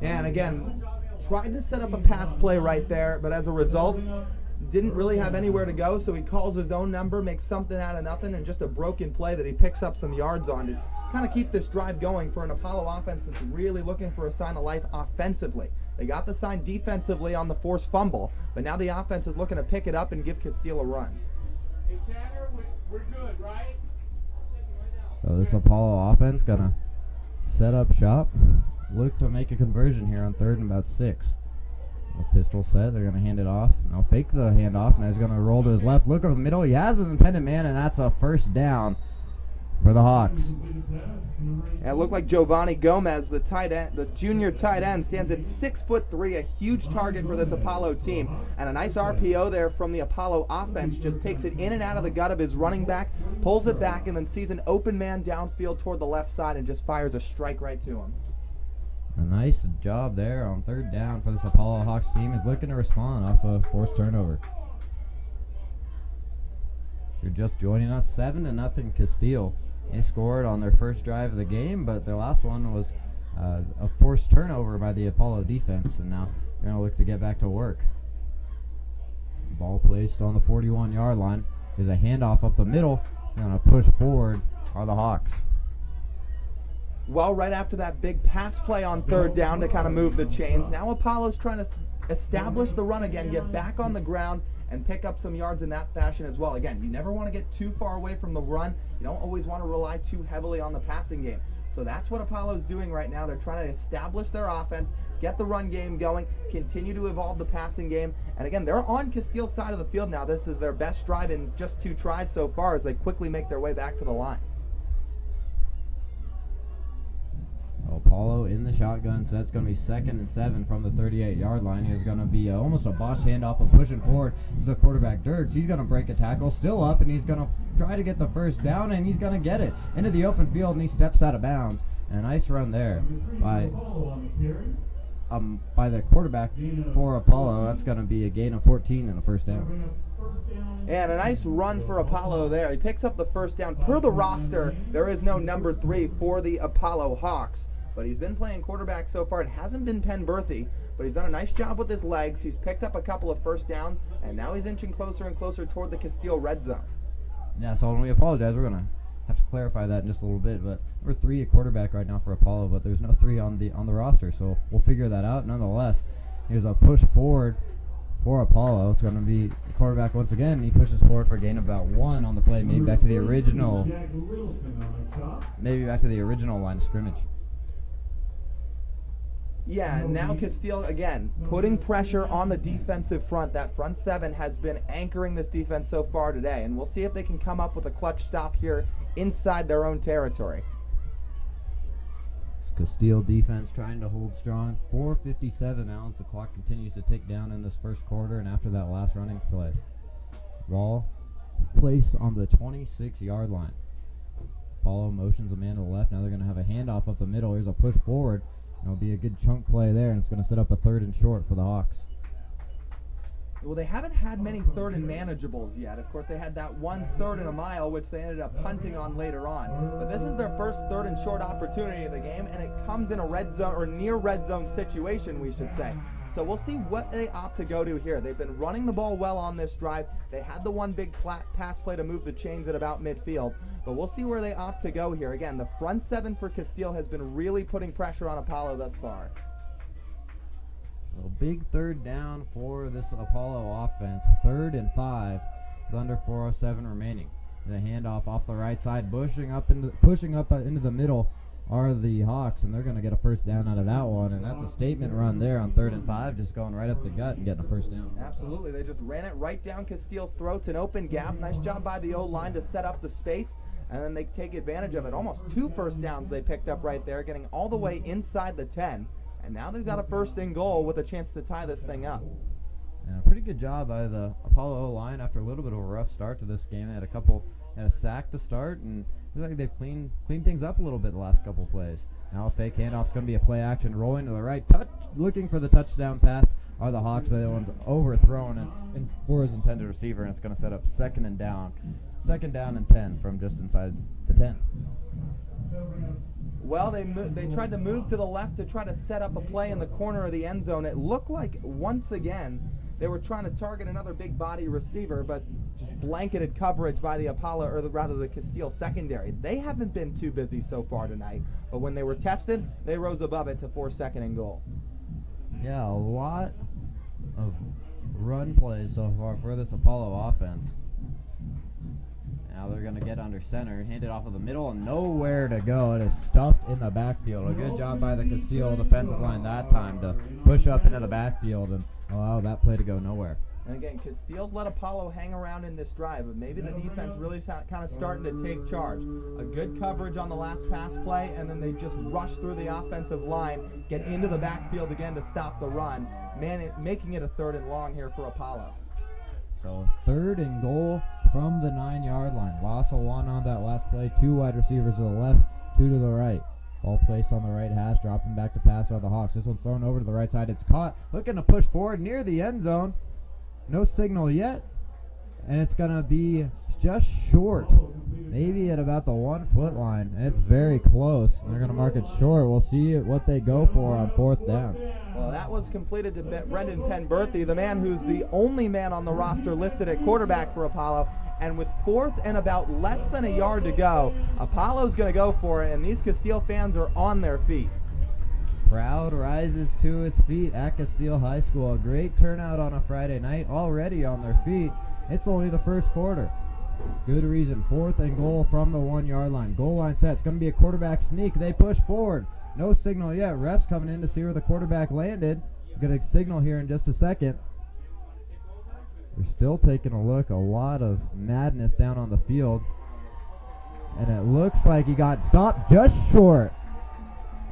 And again, tried to set up a pass play right there, but as a result, didn't really have anywhere to go, so he calls his own number, makes something out of nothing, and just a broken play that he picks up some yards on to kind of keep this drive going for an Apollo offense that's really looking for a sign of life offensively. They got the sign defensively on the forced fumble, but now the offense is looking to pick it up and give Casteel a run. Hey, Tanner, we're good, right? So this Apollo offense gonna set up shop, look to make a conversion here on 3rd and about 6. A pistol set, they're gonna hand it off. Now fake the handoff, and he's gonna roll to his left, look over the middle. He has his intended man, and that's a first down for the Hawks. And it looked like Giovanni Gomez, the tight end, the junior tight end, stands at 6'3", a huge target for this Apollo team. And a nice RPO there from the Apollo offense, just takes it in and out of the gut of his running back, pulls it back, and then sees an open man downfield toward the left side and just fires a strike right to him. A nice job there on 3rd down for this Apollo Hawks team. Is looking to respond off a forced turnover. If you're just joining us, 7-0 Casteel. They scored on their first drive of the game, but their last one was a forced turnover by the Apollo defense, and now they're going to look to get back to work. Ball placed on the 41-yard line. There's a handoff up the middle. They're going to push forward are the Hawks. Well, right after that big pass play on 3rd down to kind of move the chains, now Apollo's trying to establish the run again, get back on the ground, and pick up some yards in that fashion as well. Again, you never want to get too far away from the run. You don't always want to rely too heavily on the passing game. So that's what Apollo's doing right now. They're trying to establish their offense, get the run game going, continue to evolve the passing game. And again, they're on Casteel's side of the field now. This is their best drive in just 2 tries so far as they quickly make their way back to the line. Apollo in the shotgun, so that's going to be 2nd and 7 from the 38-yard line. Here's going to be almost a Bosch handoff and pushing forward. This is the quarterback, Dirks. He's going to break a tackle, still up, and he's going to try to get the first down, and he's going to get it into the open field, and he steps out of bounds. And a nice run there by the quarterback for Apollo. That's going to be a gain of 14 and a first down. And a nice run for Apollo there. He picks up the first down. Per the roster, there is no number 3 for the Apollo Hawks. But he's been playing quarterback so far. It hasn't been Penn Berthy, but he's done a nice job with his legs. He's picked up a couple of first downs, and now he's inching closer and closer toward the Casteel red zone. Yeah, so when we apologize, we're going to have to clarify that in just a little bit. But we're 3 at quarterback right now for Apollo, but there's no 3 on the roster, so we'll figure that out. Nonetheless, here's a push forward for Apollo. It's going to be the quarterback once again. He pushes forward for a gain of about 1 on the play, maybe back to the original line of scrimmage. Yeah, and now Casteel, again, putting pressure on the defensive front. That front 7 has been anchoring this defense so far today, and we'll see if they can come up with a clutch stop here inside their own territory. Casteel defense trying to hold strong. 4:57 now as the clock continues to tick down in this first quarter, and after that last running play. Ball placed on the 26-yard line. Apollo motions a man to the left. Now they're going to have a handoff up the middle. Here's a push forward. It'll be a good chunk play there, and it's going to set up a 3rd and short for the Hawks. Well, they haven't had many 3rd and manageables yet. Of course, they had that 1 3rd and a mile, which they ended up punting on later on. But this is their first 3rd and short opportunity of the game, and it comes in a red zone or near red zone situation, we should say. So we'll see what they opt to go to here. They've been running the ball well on this drive. They had the one big pass play to move the chains at about midfield. But we'll see where they opt to go here. Again, the front 7 for Casteel has been really putting pressure on Apollo thus far. A big 3rd down for this Apollo offense. 3rd and 5 with under 4:07 remaining. The handoff off the right side, pushing up into the middle are the Hawks, and they're going to get a first down out of that one, and that's a statement run there on 3rd and 5, just going right up the gut and getting a first down. Absolutely. They just ran it right down Casteel's throats, an open gap. Nice job by the O-line to set up the space, and then they take advantage of it. Almost 2 first downs they picked up right there, getting all the way inside the 10, and now they've got a 1st and goal with a chance to tie this thing up. Yeah, pretty good job by the Apollo O-line after a little bit of a rough start to this game. They had a sack to start, and it looks like they've cleaned things up a little bit the last couple plays. Now a fake handoff's going to be a play action, rolling to the right, looking for the touchdown pass are the Hawks, but that one's overthrown and for his intended receiver, and it's going to set up 2nd down and 10 from just inside the 10. Well, they tried to move to the left to try to set up a play in the corner of the end zone. It looked like once again they were trying to target another big body receiver, but just blanketed coverage by the Apollo, or rather the Casteel secondary. They haven't been too busy so far tonight, but when they were tested, they rose above it to force 2nd and goal. Yeah, a lot of run plays so far for this Apollo offense. Now they're going to get under center, hand it off of the middle, and nowhere to go. It is stuffed in the backfield. A good job by the Casteel defensive line that time to push up into the backfield and allow that play to go nowhere. And again, Casteel's let Apollo hang around in this drive, but maybe the defense really kind of starting to take charge. A good coverage on the last pass play, and then they just rush through the offensive line, get into the backfield again to stop the run, making it a 3rd and long here for Apollo. So 3rd and goal from the 9-yard line. Loss of 1 on that last play. 2 wide receivers to the left, 2 to the right. Ball placed on the right hash, dropping back to pass are the Hawks. This one's thrown over to the right side. It's caught, looking to push forward near the end zone. No signal yet, and it's going to be just short, maybe at about the 1-foot line. It's very close. They're going to mark it short. We'll see what they go for on 4th down. Well, that was completed to Brendan Penberthy, the man who's the only man on the roster listed at quarterback for Apollo. And with 4th and about less than a yard to go, Apollo's going to go for it, and these Casteel fans are on their feet. Crowd rises to its feet at Casteel High School. A great turnout on a Friday night, already on their feet. It's only the first quarter. Good reason. 4th and goal from the 1-yard line. Goal line set. It's going to be a quarterback sneak. They push forward. No signal yet. Refs coming in to see where the quarterback landed. Going to signal here in just a second. They're still taking a look. A lot of madness down on the field. And it looks like he got stopped just short.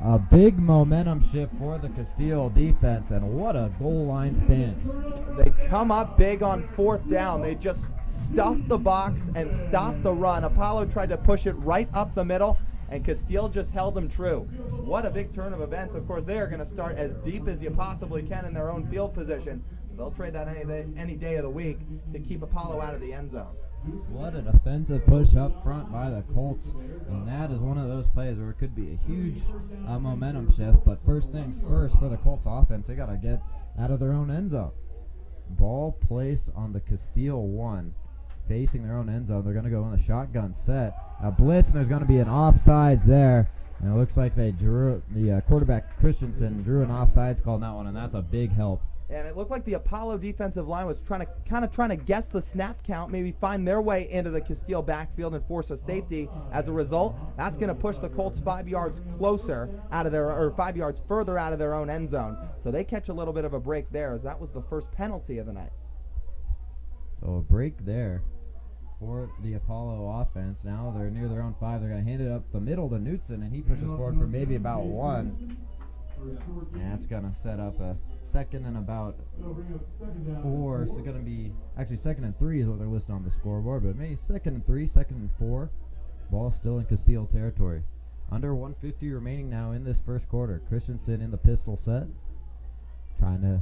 A big momentum shift for the Casteel defense, and what a goal line stance. They come up big on 4th down. They just stuffed the box and stopped the run. Apollo tried to push it right up the middle, and Casteel just held them true. What a big turn of events. Of course, they are going to start as deep as you possibly can in their own field position. They'll trade that any day of the week to keep Apollo out of the end zone. What an offensive push up front by the Colts, and that is one of those plays where it could be a huge momentum shift. But first things first for the Colts offense, they got to get out of their own end zone. Ball placed on the Casteel 1, facing their own end zone. They're going to go in the shotgun set. A blitz, and there's going to be an offsides there. And it looks like they drew, the quarterback Christensen drew an offsides call on that one, and that's a big help. And it looked like the Apollo defensive line was trying to guess the snap count, maybe find their way into the Casteel backfield and force a safety. As a result, that's going to push the Colts 5 yards closer out of their, or 5 yards further out of their own end zone. So they catch a little bit of a break there, as that was the first penalty of the night. So a break there for the Apollo offense. Now they're near their own 5. They're going to hand it up the middle to Knutson, and he pushes forward for maybe about 1. And that's going to set up a 2nd and about 4. So it's going to be, actually 2nd and 3 is what they're listed on the scoreboard, but maybe 2nd and 3, 2nd and 4. Ball still in Casteel territory. Under 150 remaining now in this first quarter. Christensen in the pistol set, trying to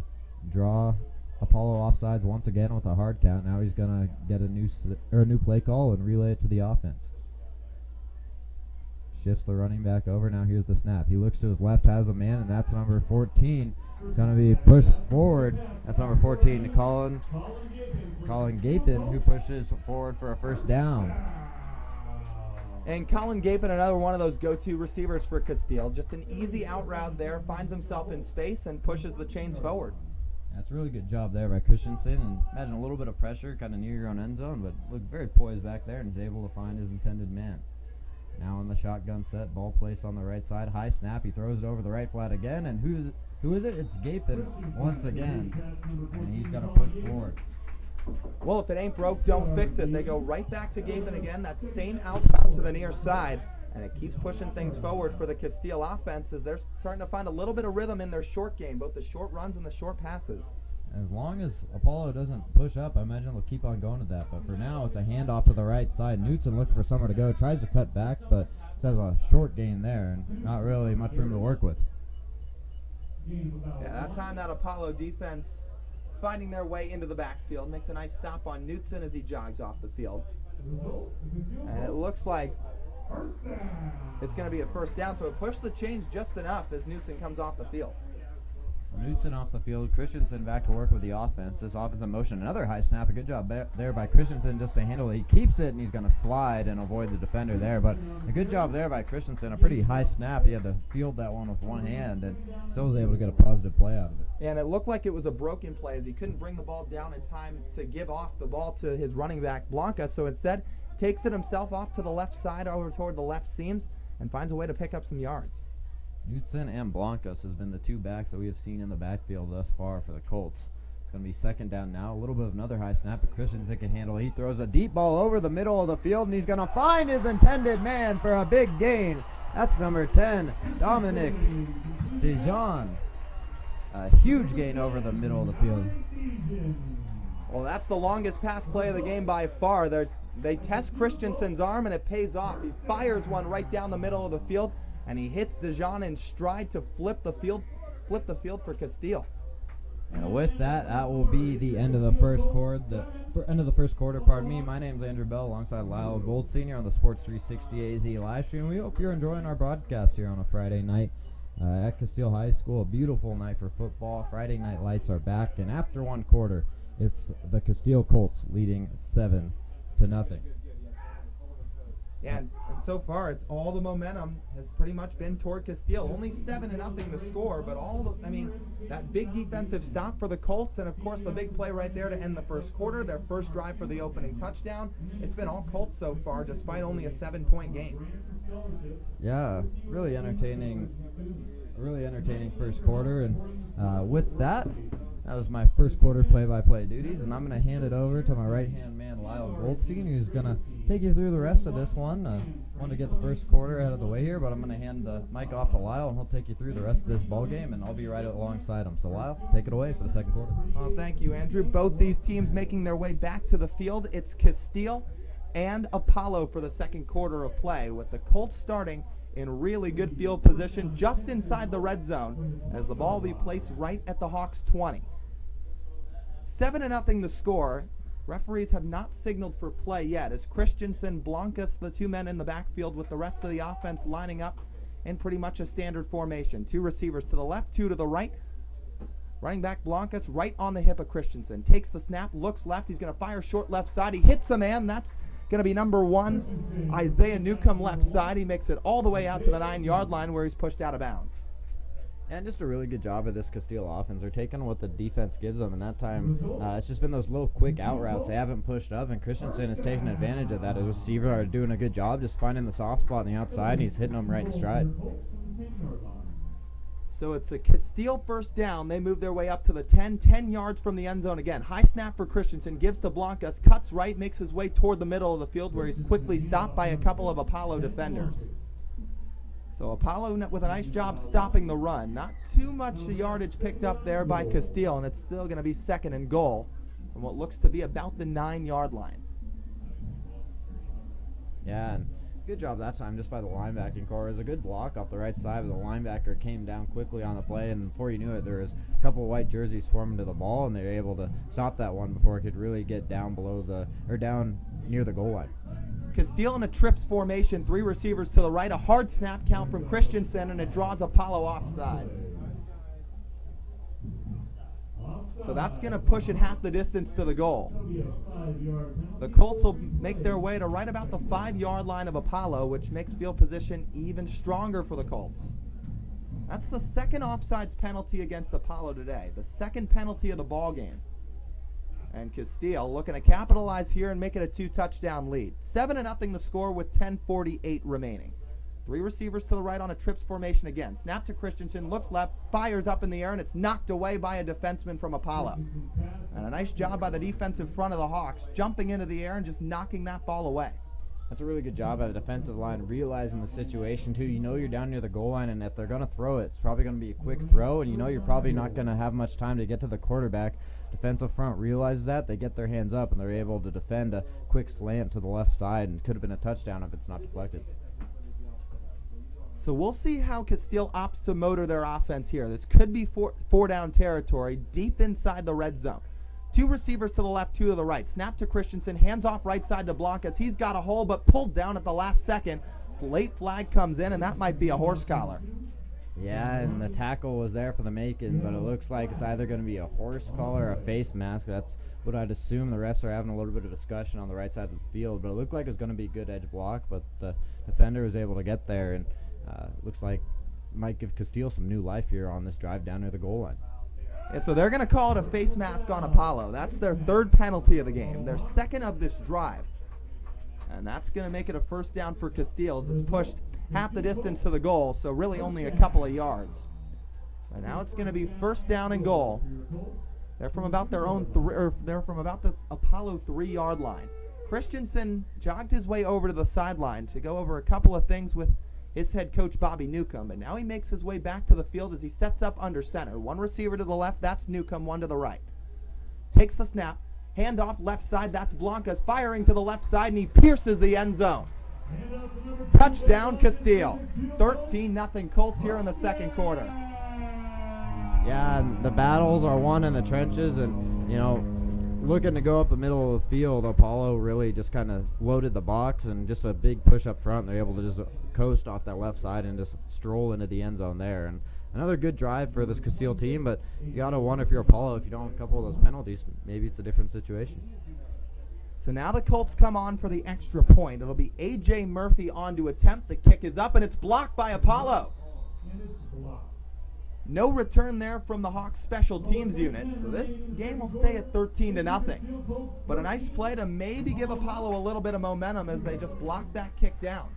draw Apollo offsides once again with a hard count. Now he's going to get a new play call and relay it to the offense. Shifts the running back over. Now here's the snap. He looks to his left, has a man, and that's number 14. It's going to be pushed forward. That's number 14, Colin Gapin, who pushes forward for a first down. And Colin Gapin, another one of those go-to receivers for Casteel. Just an easy out route there, finds himself in space and pushes the chains forward. That's a really good job there by Christensen. And imagine a little bit of pressure kind of near your own end zone, but looked very poised back there and is able to find his intended man. Now in the shotgun set, ball placed on the right side. High snap, he throws it over the right flat again. And who is it? It's Gapin once again. And he's got to push forward. Well, if it ain't broke, don't fix it. They go right back to Gapin again, that same out route to the near side. And it keeps pushing things forward for the Casteel offense as they're starting to find a little bit of rhythm in their short game, both the short runs and the short passes. As long as Apollo doesn't push up, I imagine they'll keep on going to that. But for now, it's a handoff to the right side. Knutson looking for somewhere to go. Tries to cut back, but has a short gain there and not really much room to work with. Yeah, that time that Apollo defense finding their way into the backfield makes a nice stop on Knutson as he jogs off the field. And it looks like It's going to be a first down, so it pushed the chains just enough as Knutson comes off the field. Knutson off the field. Christensen back to work with the offense. This offensive motion, another high snap. A good job there by Christensen just to handle it. He keeps it, and he's going to slide and avoid the defender there. But a good job there by Christensen. A pretty high snap. He had to field that one with one hand, and still was able to get a positive play out of it. And it looked like it was a broken play as he couldn't bring the ball down in time to give off the ball to his running back, Blanca. So instead, takes it himself off to the left side over toward the left seams and finds a way to pick up some yards. Knutson and Blancas has been the two backs that we have seen in the backfield thus far for the Colts. It's going to be second down now. A little bit of another high snap, but Christensen can handle it. He throws a deep ball over the middle of the field, and he's going to find his intended man for a big gain. That's number 10, Dominic Dijon. A huge gain over the middle of the field. Well, that's the longest pass play of the game by far. They test Christensen's arm, and it pays off. He fires one right down the middle of the field, and he hits Dijon in stride to flip the field for Casteel. And with that, that will be the end of the first quarter. My name's Andrew Bell alongside Lyle Gold Sr. on the Sports 360 AZ live stream. We hope you're enjoying our broadcast here on a Friday night at Casteel High School. A beautiful night for football. Friday night lights are back, and after one quarter, it's the Casteel Colts leading 7-0. Yeah, and so far, all the momentum has pretty much been toward Casteel. Only 7-0 the score, but that big defensive stop for the Colts, and of course the big play right there to end the first quarter, their first drive for the opening touchdown. It's been all Colts so far, despite only a 7-point game. Yeah, really entertaining first quarter, and with that was my first quarter play-by-play duties, and I'm going to hand it over to my right-hand man, Lyle Goldstein, who's going to take you through the rest of this one. Want to get the first quarter out of the way here, but I'm going to hand the mic off to Lyle, and he'll take you through the rest of this ball game, and I'll be right alongside him. So, Lyle, take it away for the second quarter. Oh, thank you, Andrew. Both these teams making their way back to the field. It's Casteel and Apollo for the second quarter of play, with the Colts starting in really good field position just inside the red zone as the ball will be placed right at the Hawks' 20. 7-0 the score. Referees have not signaled for play yet as Christensen, Blancas, the two men in the backfield with the rest of the offense lining up in pretty much a standard formation. Two receivers to the left, two to the right. Running back Blancas right on the hip of Christensen. Takes the snap, looks left. He's going to fire short left side. He hits a man. That's going to be number 1, Isaiah Newcomb left side. He makes it all the way out to the 9-yard line where he's pushed out of bounds. And just a really good job of this Casteel offense. They're taking what the defense gives them, and that time it's just been those little quick out routes. They haven't pushed up, and Christensen is taking advantage of that. His receivers are doing a good job just finding the soft spot on the outside, and he's hitting them right in stride. So it's a Casteel first down. They move their way up to the 10 yards from the end zone again. High snap for Christensen, gives to Blancas, cuts right, makes his way toward the middle of the field where he's quickly stopped by a couple of Apollo defenders. So Apollo with a nice job stopping the run. Not too much yardage picked up there by Casteel, and it's still going to be second and goal from what looks to be about the 9-yard line. Yeah, and good job that time just by the linebacking core. It was a good block off the right side, but the linebacker came down quickly on the play, and before you knew it, there was a couple of white jerseys forming to the ball, and they were able to stop that one before it could really get down down near the goal line. Casteel in a trips formation, 3 receivers to the right, a hard snap count from Christensen, and it draws Apollo offsides. So that's going to push it half the distance to the goal. The Colts will make their way to right about the 5-yard line of Apollo, which makes field position even stronger for the Colts. That's the second offsides penalty against Apollo today, the second penalty of the ball game. And Casteel looking to capitalize here and make it a 2-touchdown lead. 7-0 the score with 10:48 remaining. 3 receivers to the right on a trips formation again. Snap to Christensen, looks left, fires up in the air, and it's knocked away by a defenseman from Apollo. And a nice job by the defensive front of the Hawks, jumping into the air and just knocking that ball away. That's a really good job by the defensive line, realizing the situation, too. You know you're down near the goal line, and if they're going to throw it, it's probably going to be a quick throw, and you know you're probably not going to have much time to get to the quarterback. Defensive front realizes that. They get their hands up, and they're able to defend a quick slant to the left side, and could have been a touchdown if it's not deflected. So we'll see how Casteel opts to motor their offense here. This could be four-down territory deep inside the red zone. 2 receivers to the left, 2 to the right. Snap to Christensen, hands off right side to Blancas. He's got a hole, but pulled down at the last second. late flag comes in, and that might be a horse collar. Yeah, and the tackle was there for the making, but it looks like it's either going to be a horse collar or a face mask. That's what I'd assume. The refs are having a little bit of discussion on the right side of the field, but it looked like it was going to be a good edge block, but the defender was able to get there, and looks like might give Casteel some new life here on this drive down near the goal line. Yeah, so they're going to call it a face mask on Apollo. That's their third penalty of the game. Their second of this drive. And that's going to make it a first down for Casteel as it's pushed half the distance to the goal, so really only a couple of yards. But now it's going to be first down and goal. They're from about their own they're from about the Apollo 3-yard line. Christensen jogged his way over to the sideline to go over a couple of things with his head coach Bobby Newcomb, but now he makes his way back to the field as he sets up under center. One receiver to the left, that's Newcomb, one to the right. Takes the snap, handoff left side, that's Blancas firing to the left side, and he pierces the end zone. Touchdown Casteel. 13-0 Colts here in the second quarter. Yeah, and the battles are won in the trenches, and, you know, looking to go up the middle of the field, Apollo really just kind of loaded the box, and just a big push up front. They're able to just coast off that left side and just stroll into the end zone there. And another good drive for this Casteel team, but you got to wonder if you're Apollo, if you don't have a couple of those penalties, maybe it's a different situation. So now the Colts come on for the extra point. It'll be A.J. Murphy on to attempt. The kick is up, and it's blocked by Apollo. No return there from the Hawks special teams unit, so this game will stay at 13-0. But a nice play to maybe give Apollo a little bit of momentum as they just block that kick down.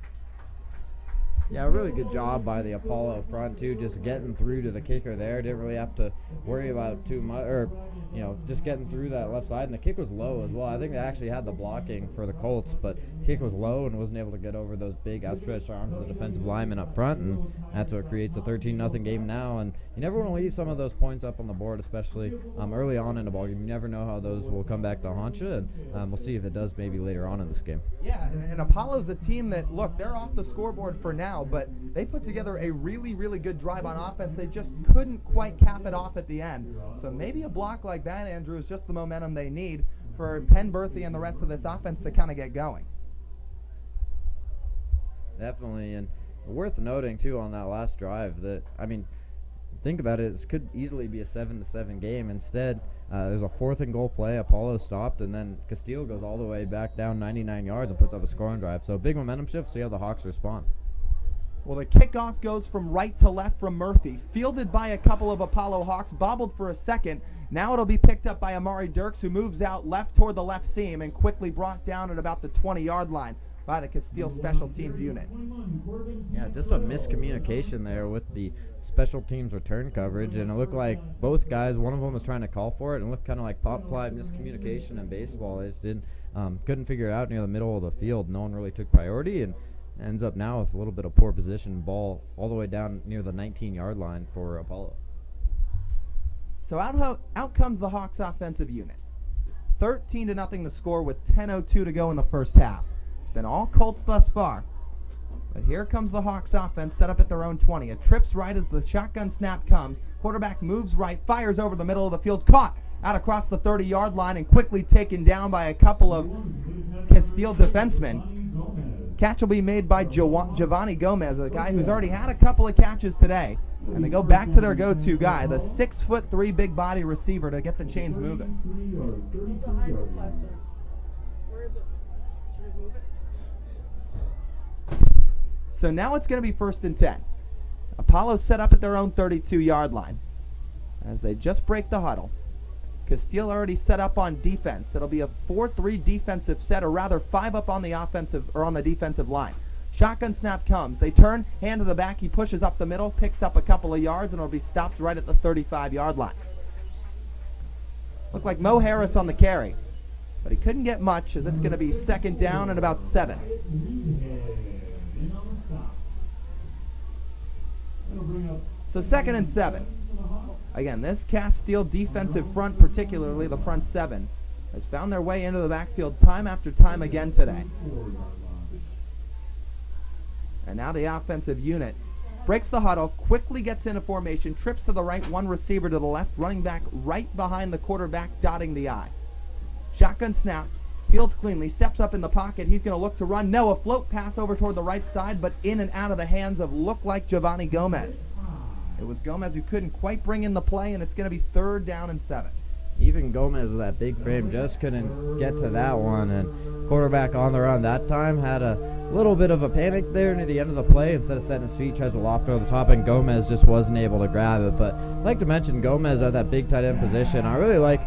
Yeah, really good job by the Apollo front, too, just getting through to the kicker there. Didn't really have to worry about too much, or, you know, just getting through that left side. And the kick was low as well. I think they actually had the blocking for the Colts, but the kick was low and wasn't able to get over those big outstretched arms of the defensive lineman up front, and that's what creates a 13-0 game now. And you never want to leave some of those points up on the board, especially early on in the ballgame. You never know how those will come back to haunt you, and we'll see if it does maybe later on in this game. Yeah, and Apollo's a team that, look, they're off the scoreboard for now, but they put together a really, really good drive on offense. They just couldn't quite cap it off at the end. So maybe a block like that, Andrew, is just the momentum they need for Penn Berthy and the rest of this offense to kind of get going. Definitely, and worth noting, too, on that last drive that, I mean, think about it, this could easily be a 7-7 game. Instead, there's a 4th and goal play. Apollo stopped, and then Casteel goes all the way back down 99 yards and puts up a scoring drive. So big momentum shift. See how the Hawks respond. Well, the kickoff goes from right to left from Murphy, fielded by a couple of Apollo Hawks, bobbled for a second. Now it'll be picked up by Amari Dirks, who moves out left toward the left seam and quickly brought down at about the 20-yard line by the Casteel special teams unit. Yeah, just a miscommunication there with the special teams return coverage, and it looked like both guys, one of them was trying to call for it, and it looked kind of like pop fly miscommunication in baseball. They just couldn't figure it out near the middle of the field. No one really took priority, and ends up now with a little bit of poor position, ball all the way down near the 19-yard line for Apollo. So out comes the Hawks offensive unit. 13-0 the score with 10:02 to go in the first half. It's been all Colts thus far. But here comes the Hawks offense set up at their own 20. It trips right as the shotgun snap comes. Quarterback moves right, fires over the middle of the field, caught out across the 30-yard line and quickly taken down by a couple of Casteel defensemen. Catch will be made by Giovanni Gomez, a guy who's already had a couple of catches today. And they go back to their go-to guy, the 6'3" big body receiver, to get the chains moving. Where is it? Should we move it? So now it's going to be 1st and 10. Apollo set up at their own 32-yard line as they just break the huddle. Casteel already set up on defense. It'll be a 4-3 defensive set, or rather 5 up on the offensive or on the defensive line. Shotgun snap comes. They turn, hand to the back. He pushes up the middle, picks up a couple of yards, and it'll be stopped right at the 35-yard line. Looked like Mo Harris on the carry, but he couldn't get much as it's going to be 2nd down and about 7. So 2nd and 7. Again, this Casteel defensive front, particularly the front 7, has found their way into the backfield time after time again today. And now the offensive unit breaks the huddle, quickly gets into formation, trips to the right, one receiver to the left, running back right behind the quarterback, dotting the I. Shotgun snap, Fields cleanly, steps up in the pocket. He's going to look to run. No, a float pass over toward the right side, but in and out of the hands of look like Giovanni Gomez. It was Gomez who couldn't quite bring in the play, and it's going to be 3rd down and 7. Even Gomez with that big frame just couldn't get to that one, and quarterback on the run that time had a little bit of a panic there near the end of the play. Instead of setting his feet, tries to loft over the top, and Gomez just wasn't able to grab it. But I'd like to mention Gomez at that big tight end position. I really like,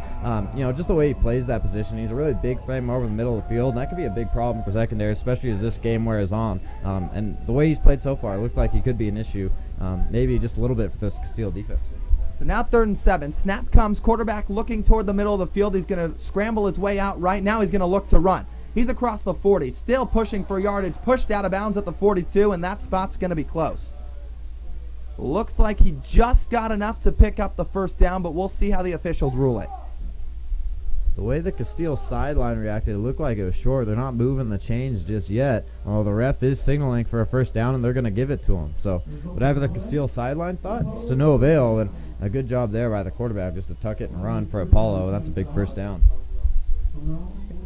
just the way he plays that position. He's a really big frame over the middle of the field, and that could be a big problem for secondary, especially as this game wears on. And the way he's played so far, it looks like he could be an issue, maybe just a little bit for this Casteel defense. So now 3rd and 7. Snap comes. Quarterback looking toward the middle of the field. He's going to scramble his way out right. Now he's going to look to run. He's across the 40. Still pushing for yardage. Pushed out of bounds at the 42, and that spot's going to be close. Looks like he just got enough to pick up the 1st down, but we'll see how the officials rule it. The way the Casteel sideline reacted, it looked like it was short. They're not moving the chains just yet. Well, the ref is signaling for a 1st down, and they're going to give it to him. So whatever the Casteel sideline thought, it's to no avail. And a good job there by the quarterback just to tuck it and run for Apollo. That's a big 1st down.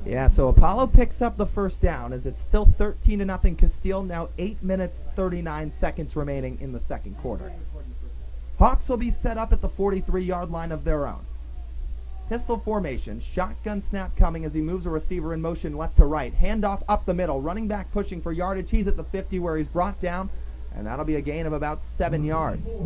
Yeah, so Apollo picks up the 1st down as it's still 13-0 Casteel. Now 8 minutes, 39 seconds remaining in the 2nd quarter. Hawks will be set up at the 43-yard line of their own. Pistol formation, shotgun snap coming as he moves a receiver in motion left to right. Handoff up the middle, running back pushing for yardage. He's at the 50 where he's brought down, and that'll be a gain of about 7 yards.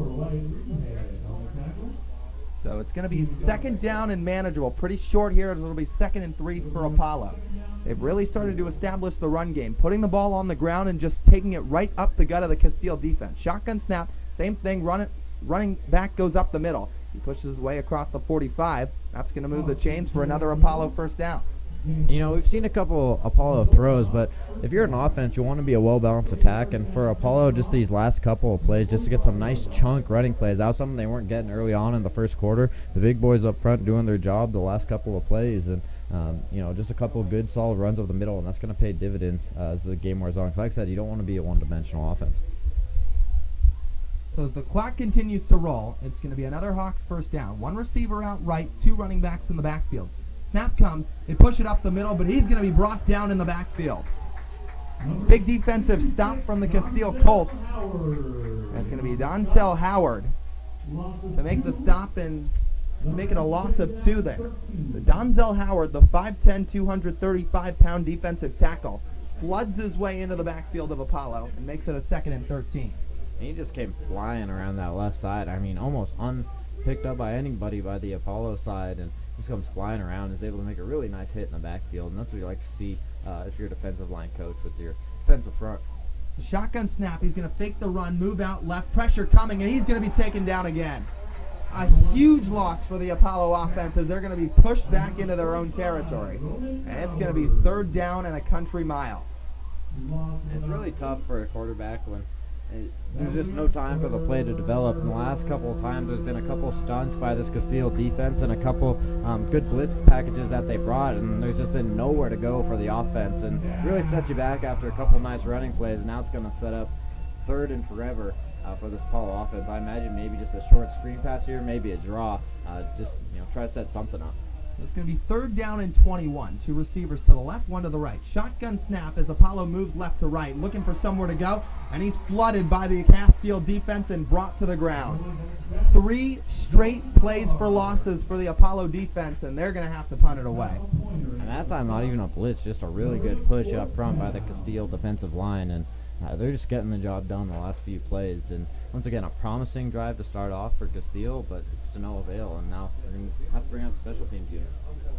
So it's going to be 2nd down and manageable. Pretty short here. It'll be 2nd and 3 for Apollo. They've really started to establish the run game, putting the ball on the ground and just taking it right up the gut of the Casteel defense. Shotgun snap, same thing, running back goes up the middle. He pushes his way across the 45. That's going to move the chains for another Apollo 1st down. We've seen a couple Apollo throws, but if you're an offense, you want to be a well-balanced attack. And for Apollo, just these last couple of plays, just to get some nice chunk running plays. That was something they weren't getting early on in the 1st quarter. The big boys up front doing their job the last couple of plays. And, just a couple of good, solid runs over the middle, and that's going to pay dividends as the game wears on. So like I said, you don't want to be a one-dimensional offense. So as the clock continues to roll, it's going to be another Hawks 1st down. 1 receiver out right, 2 running backs in the backfield. Snap comes, they push it up the middle, but he's going to be brought down in the backfield. Big defensive stop from the Casteel Colts. That's going to be Dontel Howard to make the stop and make it a loss of 2 there. So Donzel Howard, the 5'10", 235-pound defensive tackle, floods his way into the backfield of Apollo and makes it a 2nd and 13. He just came flying around that left side. I mean, almost unpicked up by anybody by the Apollo side, and just comes flying around and is able to make a really nice hit in the backfield. And that's what you like to see if you're a defensive line coach with your defensive front. The shotgun snap, he's going to fake the run, move out left, pressure coming, and he's going to be taken down again. A huge loss for the Apollo offense as they're going to be pushed back into their own territory. And it's going to be 3rd down and a country mile. It's really tough for a quarterback when there's just no time for the play to develop. In the last couple of times, there's been a couple stunts by this Casteel defense and a couple good blitz packages that they brought, and there's just been nowhere to go for the offense, and really sets you back after a couple nice running plays. Now it's going to set up 3rd and forever for this Apollo offense. I imagine maybe just a short screen pass here, maybe a draw. Try to set something up. It's going to be 3rd down and 21. 2 receivers to the left, 1 to the right. Shotgun snap as Apollo moves left to right, looking for somewhere to go, and he's flooded by the Casteel defense and brought to the ground. 3 straight plays for losses for the Apollo defense, and they're going to have to punt it away. And that time, not even a blitz, just a really good push up front by the Casteel defensive line, and they're just getting the job done the last few plays. And once again, a promising drive to start off for Casteel, but it's to no avail, and now they're going to have to bring out the special teams unit.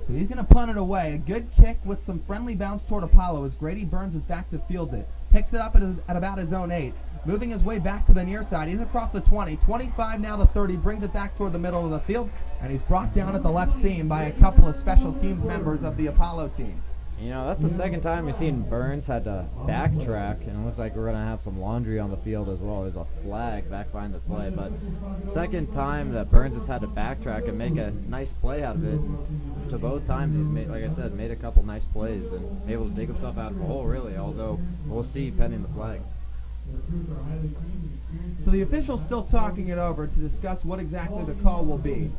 So he's going to punt it away. A good kick with some friendly bounce toward Apollo as Grady Burns is back to field it. Picks it up at about his own 8. Moving his way back to the near side. He's across the 20. 25 now the 30. Brings it back toward the middle of the field. And he's brought down at the left seam by a couple of special teams members of the Apollo team. That's the second time we've seen Burns had to backtrack, and it looks like we're going to have some laundry on the field as well. There's a flag back behind the play, but second time that Burns has had to backtrack and make a nice play out of it. To both times he's made, like I said, made a couple nice plays and able to dig himself out of the hole, really, although we'll see pending the flag. So the official's still talking it over to discuss what exactly the call will be.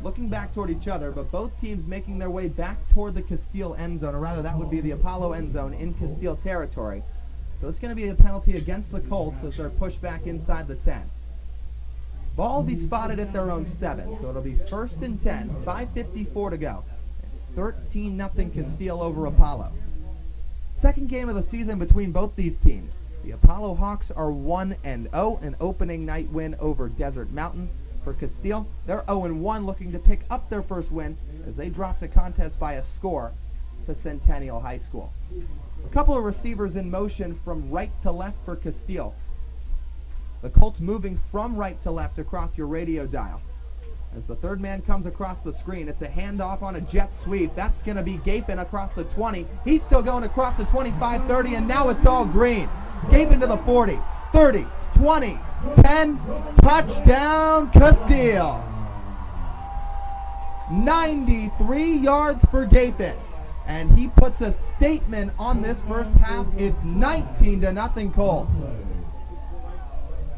Looking back toward each other, but both teams making their way back toward the Casteel end zone, or rather that would be the Apollo end zone in Casteel territory. So it's going to be a penalty against the Colts as they're pushed back inside the 10. Ball will be spotted at their own 7, so it'll be 1st and 10, 5:54 to go. It's 13-0 Casteel over Apollo. Second game of the season between both these teams. The Apollo Hawks are 1-0, an opening night win over Desert Mountain. For Casteel, they're 0-1, looking to pick up their first win as they dropped a contest by a score to Centennial High School. A couple of receivers in motion from right to left for Casteel. The Colts moving from right to left across your radio dial. As the third man comes across the screen, it's a handoff on a jet sweep. That's going to be Gapin across the 20. He's still going across the 25, 30, and now it's all green. Gapin to the 40, 30, 20, 10, touchdown Casteel. 93 yards for Gapin. And he puts a statement on this first half. It's 19-0 Colts.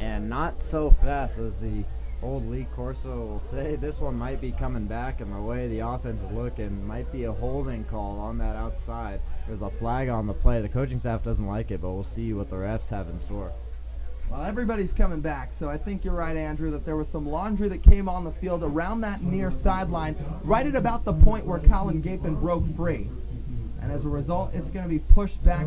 And not so fast, as the old Lee Corso will say. This one might be coming back, and the way the offense is looking, might be a holding call on that outside. There's a flag on the play. The coaching staff doesn't like it, but we'll see what the refs have in store. Well, everybody's coming back, so I think you're right, Andrew, that there was some laundry that came on the field around that near sideline, right at about the point where Colin Gapin broke free. And as a result, it's going to be pushed back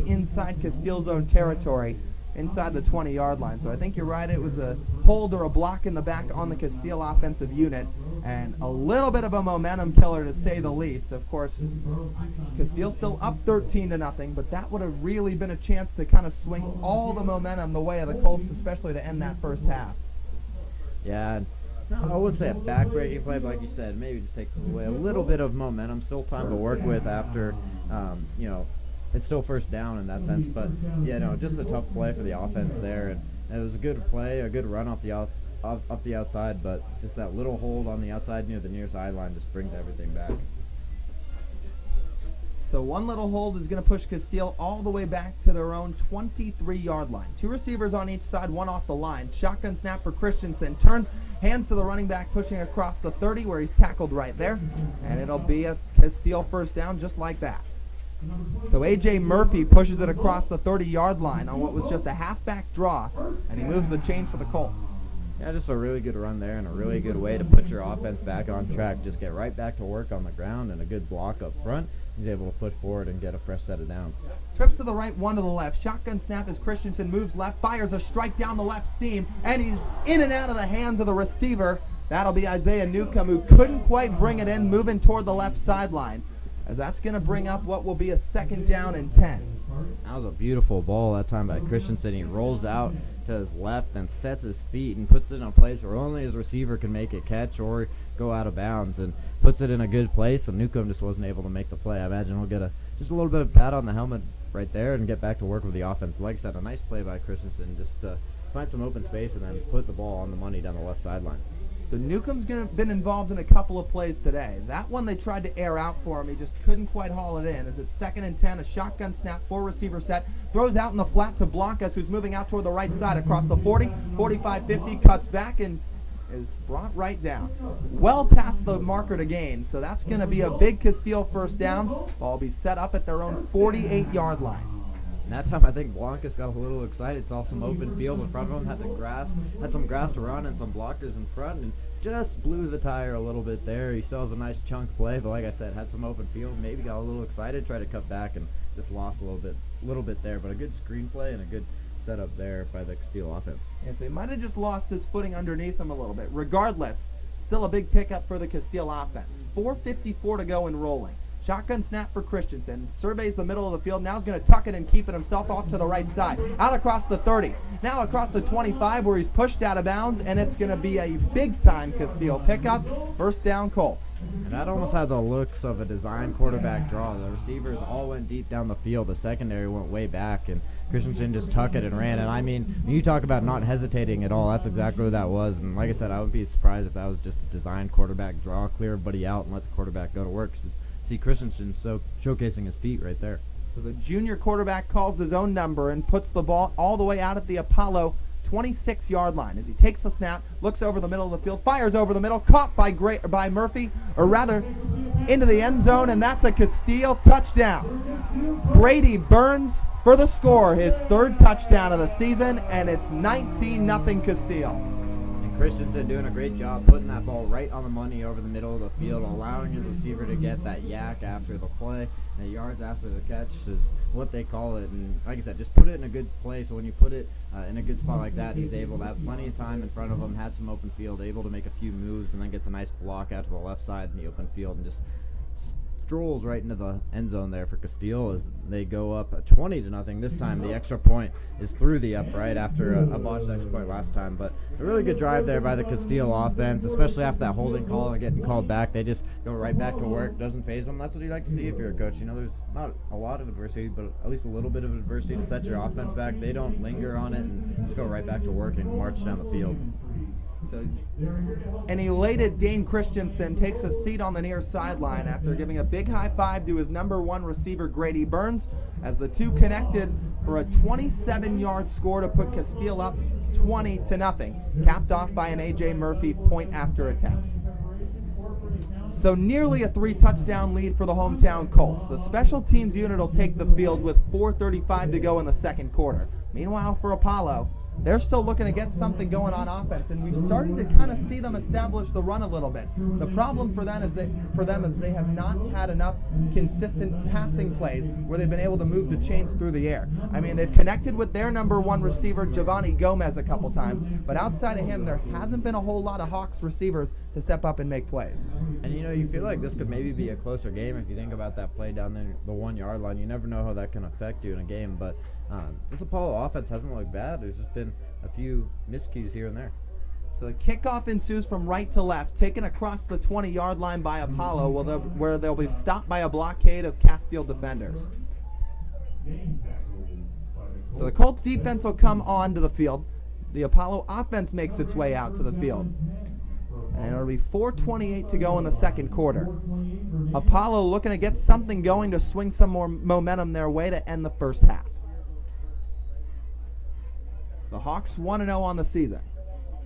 inside Casteel's own territory, inside the 20-yard line. So I think you're right. It was a hold or a block in the back on the Casteel offensive unit, and a little bit of a momentum killer to say the least. Of course, Casteel still up 13-0, but that would have really been a chance to kind of swing all the momentum the way of the Colts, especially to end that first half. Yeah, no, I wouldn't say a back-breaking play, but like you said, maybe just take away a little bit of momentum. Still time to work with after, it's still first down in that sense. But, just a tough play for the offense there. And it was a good play, a good run off the outside, but just that little hold on the outside near the near sideline just brings everything back. So one little hold is going to push Casteel all the way back to their own 23-yard line. Two receivers on each side, one off the line. Shotgun snap for Christensen. Turns, hands to the running back, pushing across the 30 where he's tackled right there. And it'll be a Casteel first down just like that. So A.J. Murphy pushes it across the 30-yard line on what was just a halfback draw, and he moves the chains for the Colts. Yeah, just a really good run there and a really good way to put your offense back on track. Just get right back to work on the ground and a good block up front. He's able to push forward and get a fresh set of downs. Trips to the right, one to the left. Shotgun snap as Christensen moves left, fires a strike down the left seam, and he's in and out of the hands of the receiver. That'll be Isaiah Newcomb, who couldn't quite bring it in, moving toward the left sideline, as that's going to bring up what will be a 2nd down and 10. That was a beautiful ball that time by Christensen. He rolls out to his left and sets his feet and puts it in a place where only his receiver can make a catch or go out of bounds, and puts it in a good place, and Newcomb just wasn't able to make the play. I imagine he'll get just a little bit of pat on the helmet right there and get back to work with the offense. But like I said, a nice play by Christensen just to find some open space and then put the ball on the money down the left sideline. So Newcomb's been involved in a couple of plays today. That one they tried to air out for him. He just couldn't quite haul it in. As it's 2nd and 10, a shotgun snap, 4-receiver set. Throws out in the flat to Blancas, who's moving out toward the right side across the 40, 45, 50, cuts back and is brought right down. Well past the marker to gain, so that's going to be a big Casteel first down. Ball will be set up at their own 48-yard line. And that time I think Blancas got a little excited, saw some open field in front of him, had some grass to run and some blockers in front, and just blew the tire a little bit there. He still has a nice chunk play, but like I said, had some open field, maybe got a little excited, tried to cut back and just lost a little bit there, but a good screen play and a good setup there by the Casteel offense. Yeah, so he might have just lost his footing underneath him a little bit. Regardless, still a big pickup for the Casteel offense. 4:54 to go and rolling. Shotgun snap for Christensen. Surveys the middle of the field. Now he's going to tuck it and keep it himself off to the right side. Out across the 30. Now across the 25 where he's pushed out of bounds, and it's going to be a big-time Casteel pickup. First down Colts. And that almost had the looks of a design quarterback draw. The receivers all went deep down the field. The secondary went way back, and Christensen just tucked it and ran. And I mean, when you talk about not hesitating at all, that's exactly what that was. And like I said, I wouldn't be surprised if that was just a design quarterback draw, clear everybody out and let the quarterback go to work. See Christensen showcasing his feet right there. So the junior quarterback calls his own number and puts the ball all the way out at the Apollo 26-yard line. As he takes the snap, looks over the middle of the field, fires over the middle, caught by Murphy, or rather into the end zone, and that's a Casteel touchdown. Grady Burns for the score, his third touchdown of the season, and it's 19-0 Casteel. And Christensen doing a great job putting that ball right on the money over the middle of the field, allowing his receiver to get that yak after the play. And the yards after the catch is what they call it. And like I said, just put it in a good place. So when you put it in a good spot like that, he's able to have plenty of time in front of him, had some open field, able to make a few moves, and then gets a nice block out to the left side in the open field and just strolls right into the end zone there for Casteel as they go up 20-0. This time the extra point is through the upright after a botched extra point last time. But a really good drive there by the Casteel offense, especially after that holding call and getting called back. They just go right back to work. Doesn't faze them. That's what you like to see if you're a coach. You know, there's not a lot of adversity, but at least a little bit of adversity to set your offense back. They don't linger on it and just go right back to work and march down the field. So, an elated Dane Christensen takes a seat on the near sideline after giving a big high five to his number one receiver, Grady Burns, as the two connected for a 27-yard score to put Casteel up 20-0, capped off by an A.J. Murphy point after attempt. So nearly a 3-touchdown lead for the hometown Colts. The special teams unit will take the field with 4:35 to go in the second quarter. Meanwhile, for Apollo, they're still looking to get something going on offense, and we've started to kind of see them establish the run a little bit. The problem for them is they have not had enough consistent passing plays where they've been able to move the chains through the air. I mean, they've connected with their number one receiver, Giovanni Gomez, a couple times, but outside of him, there hasn't been a whole lot of Hawks receivers to step up and make plays. And you know, you feel like this could maybe be a closer game if you think about that play down there, the 1-yard line. You never know how that can affect you in a game, but this Apollo offense hasn't looked bad. There's just been a few miscues here and there. So the kickoff ensues from right to left, taken across the 20-yard line by Apollo, where they'll be stopped by a blockade of Casteel defenders. So the Colts defense will come on to the field. The Apollo offense makes its way out to the field. And it'll be 4:28 to go in the second quarter. Apollo looking to get something going to swing some more momentum their way to end the first half. The Hawks 1-0 on the season.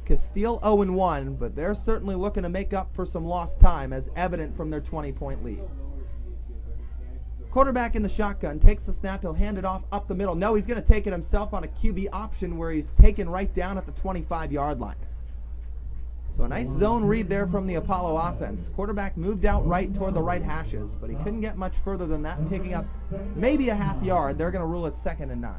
Casteel 0-1, but they're certainly looking to make up for some lost time, as evident from their 20-point lead. Quarterback in the shotgun takes the snap. He'll hand it off up the middle. No, he's going to take it himself on a QB option where he's taken right down at the 25-yard line. So a nice zone read there from the Apollo offense. Quarterback moved out right toward the right hashes, but he couldn't get much further than that, picking up maybe a half yard. They're going to rule it 2nd and 9.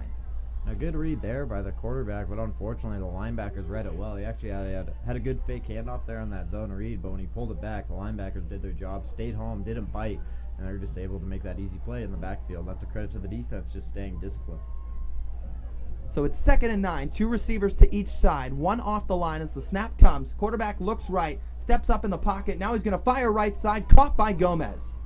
A good read there by the quarterback, but unfortunately the linebackers read it well. He actually had a good fake handoff there on that zone read, but when he pulled it back, the linebackers did their job, stayed home, didn't bite, and they were just able to make that easy play in the backfield. That's a credit to the defense, just staying disciplined. So it's 2nd and 9, 2 receivers to each side, one off the line as the snap comes. Quarterback looks right, steps up in the pocket. Now he's going to fire right side, caught by Gomez.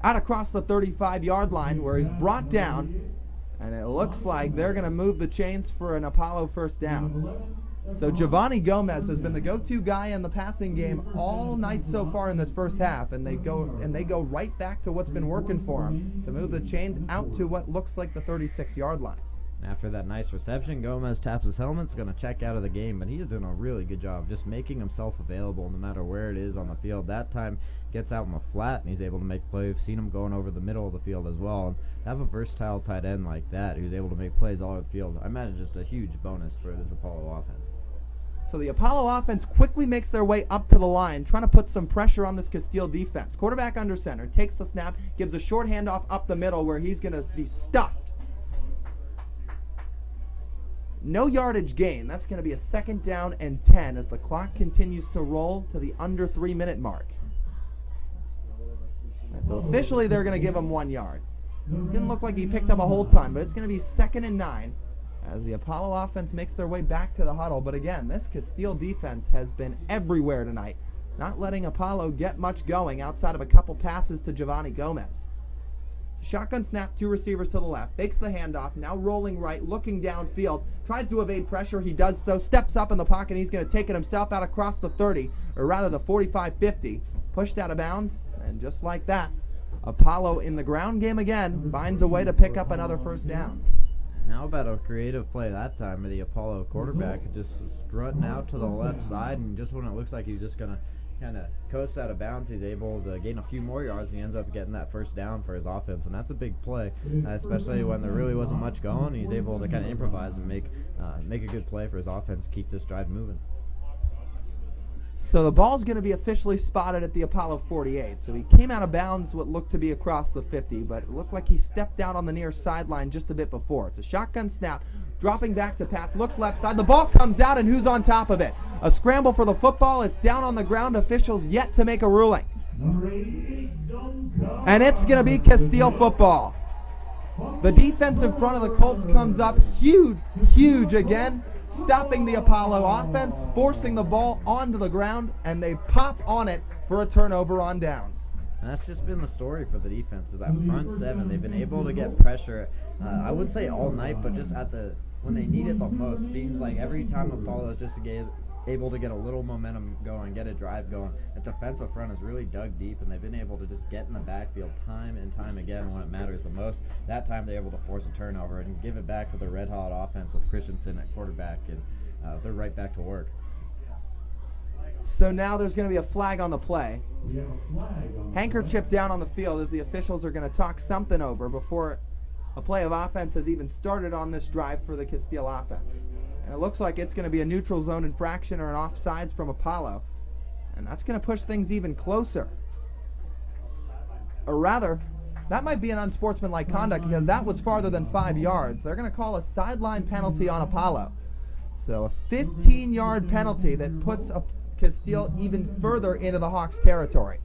Out across the 35-yard line where he's brought down, and it looks like they're going to move the chains for an Apollo first down. So Giovanni Gomez has been the go-to guy in the passing game all night so far in this first half, and they go right back to what's been working for him to move the chains out to what looks like the 36-yard line. After that nice reception, Gomez taps his helmet, is going to check out of the game, but he's doing a really good job of just making himself available no matter where it is on the field. That time, gets out in the flat, and he's able to make plays. We've seen him going over the middle of the field as well. And to have a versatile tight end like that who's able to make plays all over the field, I imagine just a huge bonus for this Apollo offense. So the Apollo offense quickly makes their way up to the line, trying to put some pressure on this Casteel defense. Quarterback under center, takes the snap, gives a short handoff up the middle where he's going to be stuffed. No yardage gain. That's going to be a 2nd down and 10 as the clock continues to roll to the under 3-minute mark. Right, so officially they're going to give him 1 yard. Didn't look like he picked up a whole ton, but it's going to be 2nd and 9 as the Apollo offense makes their way back to the huddle. But again, this Casteel defense has been everywhere tonight, not letting Apollo get much going outside of a couple passes to Giovanni Gomez. Shotgun snap, 2 receivers to the left, fakes the handoff, now rolling right, looking downfield, tries to evade pressure, he does so, steps up in the pocket, and he's going to take it himself out across the 30, or rather the 45-50, pushed out of bounds, and just like that, Apollo in the ground game again finds a way to pick up another first down. How about a creative play that time of the Apollo quarterback just strutting out to the left side, and just when it looks like he's just going to kind of coast out of bounds, he's able to gain a few more yards, and he ends up getting that first down for his offense, and that's a big play, especially when there really wasn't much going. He's able to kind of improvise and make a good play for his offense, keep this drive moving. So the ball's going to be officially spotted at the Apollo 48. So he came out of bounds what looked to be across the 50, but it looked like he stepped out on the near sideline just a bit before. It's a shotgun snap, dropping back to pass, looks left side. The ball comes out, and who's on top of it? A scramble for the football. It's down on the ground. Officials yet to make a ruling. And it's going to be Casteel football. The defensive front of the Colts comes up huge again, stopping the Apollo offense, forcing the ball onto the ground, and they pop on it for a turnover on downs. And that's just been the story for the defense, is that front seven. They've been able to get pressure, I wouldn't say all night, but just when they need it the most. Seems like every time Apollo is just able to get a little momentum going, get a drive going, the defensive front has really dug deep, and they've been able to just get in the backfield time and time again when it matters the most. That time they're able to force a turnover and give it back to the red-hot offense with Christensen at quarterback, and they're right back to work. So now there's going to be a flag on the play. Handkerchief down on the field as the officials are going to talk something over before a play of offense has even started on this drive for the Casteel offense. And it looks like it's going to be a neutral zone infraction or an offsides from Apollo. And that's going to push things even closer. Or rather, that might be an unsportsmanlike conduct because that was farther than 5 yards. They're going to call a sideline penalty on Apollo. So a 15-yard penalty that puts Casteel even further into the Hawks' territory.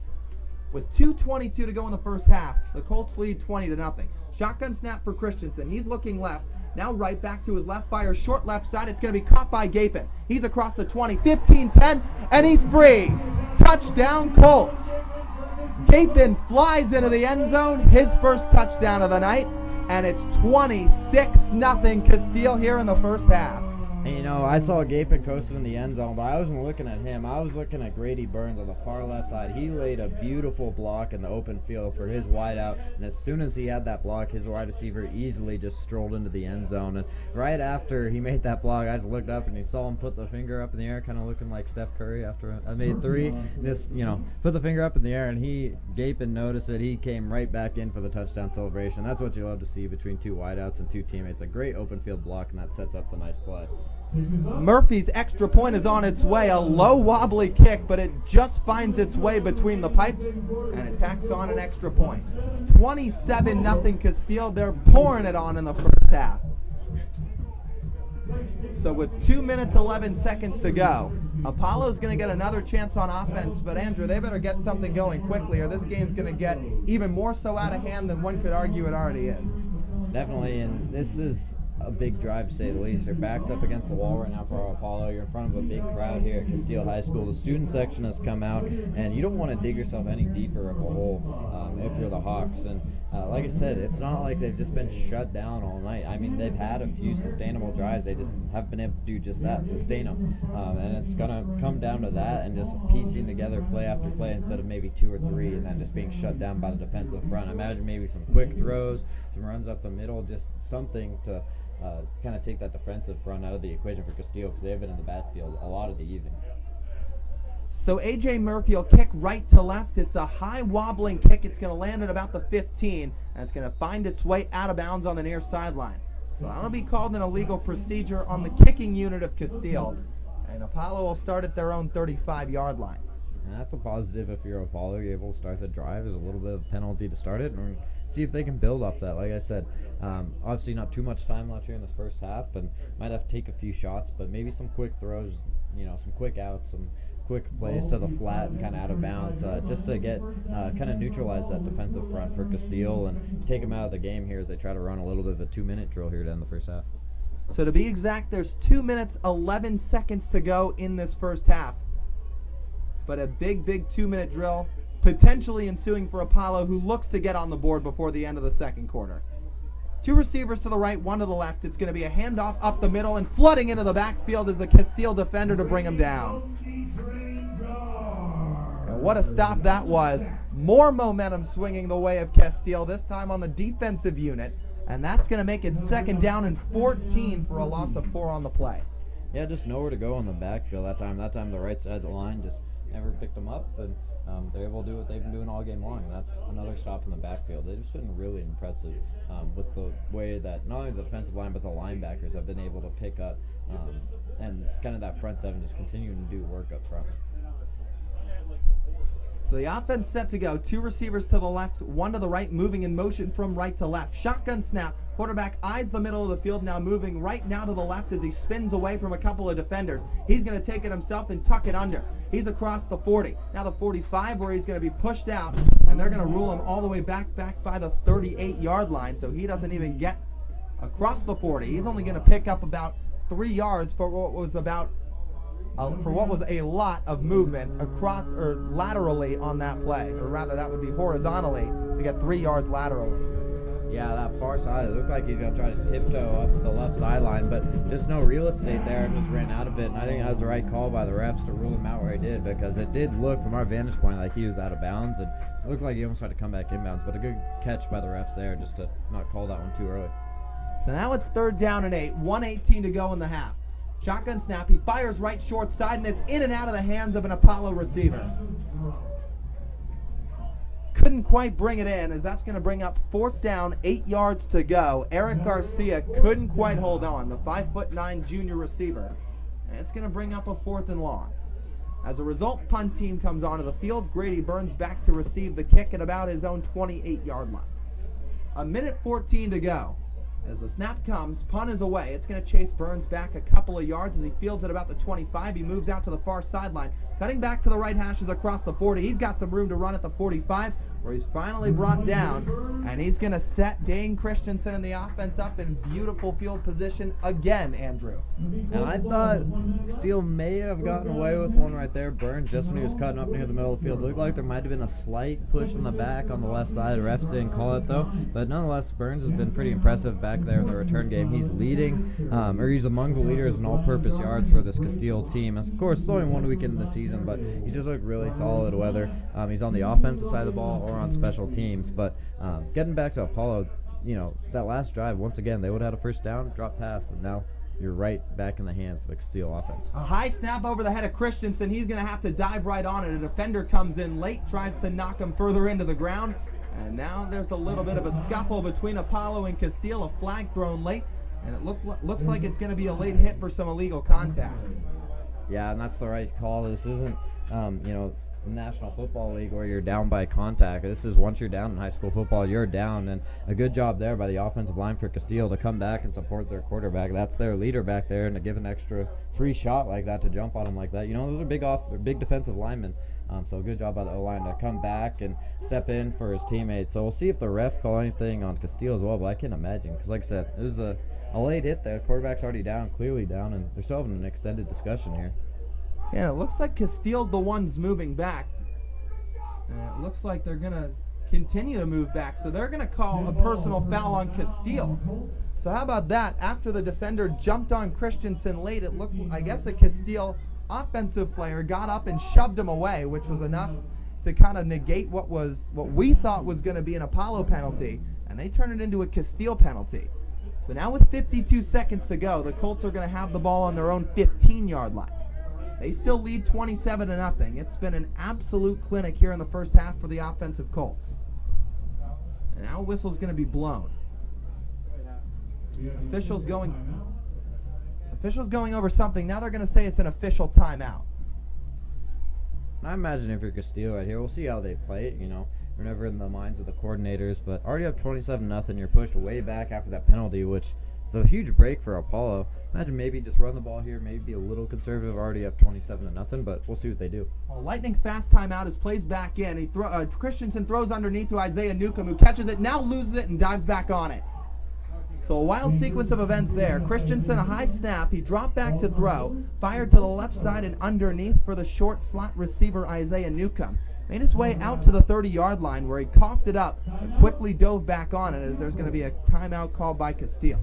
With 2:22 to go in the first half, the Colts lead 20-0. Shotgun snap for Christensen. He's looking left. Now right back to his left, fire short left side. It's going to be caught by Gapin. He's across the 20, 15, 10, and he's free. Touchdown Colts. Gapin flies into the end zone, his first touchdown of the night, and it's 26-0 Casteel here in the first half. And, I saw Gapin coasting in the end zone, but I wasn't looking at him. I was looking at Grady Burns on the far left side. He laid a beautiful block in the open field for his wideout, and as soon as he had that block, his wide receiver easily just strolled into the end zone. And right after he made that block, I just looked up and he saw him put the finger up in the air, kind of looking like Steph Curry after I made three. Just, put the finger up in the air, and Gapin noticed it. He came right back in for the touchdown celebration. That's what you love to see between two wideouts and two teammates. A great open field block, and that sets up the nice play. Murphy's extra point is on its way. A low wobbly kick, but it just finds its way between the pipes, and it tacks on an extra point. 27-0 Casteel. They're pouring it on in the first half. So with 2 minutes 11 seconds to go, Apollo's going to get another chance on offense, but Andrew, they better get something going quickly or this game's going to get even more so out of hand than one could argue it already is. Definitely, and this is a big drive, to say the least. Their back's up against the wall right now for Apollo. You're in front of a big crowd here at Casteel High School. The student section has come out, and you don't want to dig yourself any deeper of a hole if you're the Hawks. And like I said, it's not like they've just been shut down all night. I mean, they've had a few sustainable drives. They just haven't been able to do just that, sustain them. And it's going to come down to that and just piecing together play after play instead of maybe 2 or 3 and then just being shut down by the defensive front. I imagine maybe some quick throws, some runs up the middle, just something to kind of take that defensive front out of the equation for Casteel because they've been in the backfield a lot of the evening. So A.J. Murphy will kick right to left. It's a high wobbling kick. It's going to land at about the 15, and it's going to find its way out of bounds on the near sideline. So that'll be called an illegal procedure on the kicking unit of Casteel, and Apollo will start at their own 35-yard line. And that's a positive if you're Apollo. You're able to start the drive. There's a little bit of penalty to start it and see if they can build off that. Like I said, obviously not too much time left here in this first half and might have to take a few shots, but maybe some quick throws, some quick outs, some quick plays to the flat and kind of out of bounds just to get kind of neutralize that defensive front for Casteel and take them out of the game here as they try to run a little bit of a 2-minute drill here to end the first half. So to be exact, there's 2 minutes 11 seconds to go in this first half. But a big 2-minute drill potentially ensuing for Apollo, who looks to get on the board before the end of the second quarter. 2 receivers to the right, 1 to the left. It's going to be a handoff up the middle, and flooding into the backfield is a Casteel defender to bring him down. And what a stop that was More momentum swinging the way of Casteel, this time on the defensive unit. And that's going to make it 2nd down and 14 for a loss of 4 on the play. Yeah, just nowhere to go on the backfield that time. That time the right side of the line just never picked them up, and they're able to do what they've been doing all game long. And that's another stop in the backfield. They've just been really impressive with the way that not only the defensive line but the linebackers have been able to pick up and kind of that front seven just continuing to do work up front. So the offense set to go. 2 receivers to the left, 1 to the right, moving in motion from right to left. Shotgun snap. Quarterback eyes the middle of the field, now moving right now to the left as he spins away from a couple of defenders. He's going to take it himself and tuck it under. He's across the 40. Now the 45 where he's going to be pushed out, and they're going to rule him all the way back by the 38-yard line, so he doesn't even get across the 40. He's only going to pick up about 3 yards for what was a lot of movement across or laterally on that play, or rather that would be horizontally to get 3 yards laterally. Yeah, that far side, it looked like he's going to try to tiptoe up the left sideline, but just no real estate there and just ran out of it. And I think that was the right call by the refs to rule him out where he did, because it did look from our vantage point like he was out of bounds, and it looked like he almost tried to come back inbounds, but a good catch by the refs there just to not call that one too early. So now it's 3rd down and 8, 1:18 to go in the half. Shotgun snap, he fires right short side, and it's in and out of the hands of an Apollo receiver. Couldn't quite bring it in, as that's going to bring up 4th down, 8 yards to go. Eric Garcia couldn't quite hold on, the 5'9" junior receiver. And it's going to bring up a 4th and long. As a result, punt team comes onto the field. Grady Burns back to receive the kick at about his own 28-yard line. 1:14 to go. As the snap comes, punt is away. It's going to chase Burns back a couple of yards as he fields at about the 25. He moves out to the far sideline. Cutting back to the right hashes across the 40. He's got some room to run at the 45, where he's finally brought down. And he's going to set Dane Christensen and the offense up in beautiful field position again, Andrew. And I thought Casteel may have gotten away with one right there. Burns, just when he was cutting up near the middle of the field, looked like there might have been a slight push in the back on the left side. The refs didn't call it, though. But nonetheless, Burns has been pretty impressive back there in the return game. He's leading, or he's among the leaders in all-purpose yards for this Casteel team. Of course, it's only 1 week into the season, but he's just looked really solid, whether he's on the offensive side of the ball or on special teams. But getting back to Apollo, that last drive, once again, they would have had a 1st down, drop pass, and now you're right back in the hands for the Casteel offense. A high snap over the head of Christensen. He's going to have to dive right on it. A defender comes in late, tries to knock him further into the ground. And now there's a little bit of a scuffle between Apollo and Casteel, a flag thrown late. And it looks like it's going to be a late hit for some illegal contact. Yeah, and that's the right call. This isn't, National Football League where you're down by contact. This is once you're down in high school football, you're down, and a good job there by the offensive line for Casteel to come back and support their quarterback. That's their leader back there, and to give an extra free shot like that to jump on him like that. Those are big defensive linemen. So good job by the O-line to come back and step in for his teammates. So we'll see if the ref call anything on Casteel as well, but I can't imagine, because like I said, it was a late hit there. The quarterback's already down, clearly down, and they're still having an extended discussion here. Yeah, it looks like Casteel's the ones moving back. And it looks like they're going to continue to move back. So they're going to call a personal foul on Casteel. So how about that? After the defender jumped on Christensen late, it looked, I guess, a Casteel offensive player got up and shoved him away, which was enough to kind of negate what we thought was going to be an Apollo penalty. And they turned it into a Casteel penalty. So now with 52 seconds to go, the Colts are going to have the ball on their own 15-yard line. They still lead 27-0. It's been an absolute clinic here in the first half for the offensive Colts. And now a whistle's going to be blown. Officials going over something. Now they're going to say it's an official timeout. I imagine if you're Casteel right here, we'll see how they play it. We're never in the minds of the coordinators, but already up 27-0. You're pushed way back after that penalty, which is a huge break for Apollo. Imagine maybe just run the ball here, maybe be a little conservative, already up 27-0, but we'll see what they do. Well, lightning fast timeout as plays back in. Christensen throws underneath to Isaiah Newcomb, who catches it, now loses it, and dives back on it. So a wild sequence of events there. Christensen, a high snap. He dropped back to throw, fired to the left side and underneath for the short slot receiver Isaiah Newcomb. Made his way out to the 30-yard line where he coughed it up and quickly dove back on it, as there's going to be a timeout called by Casteel.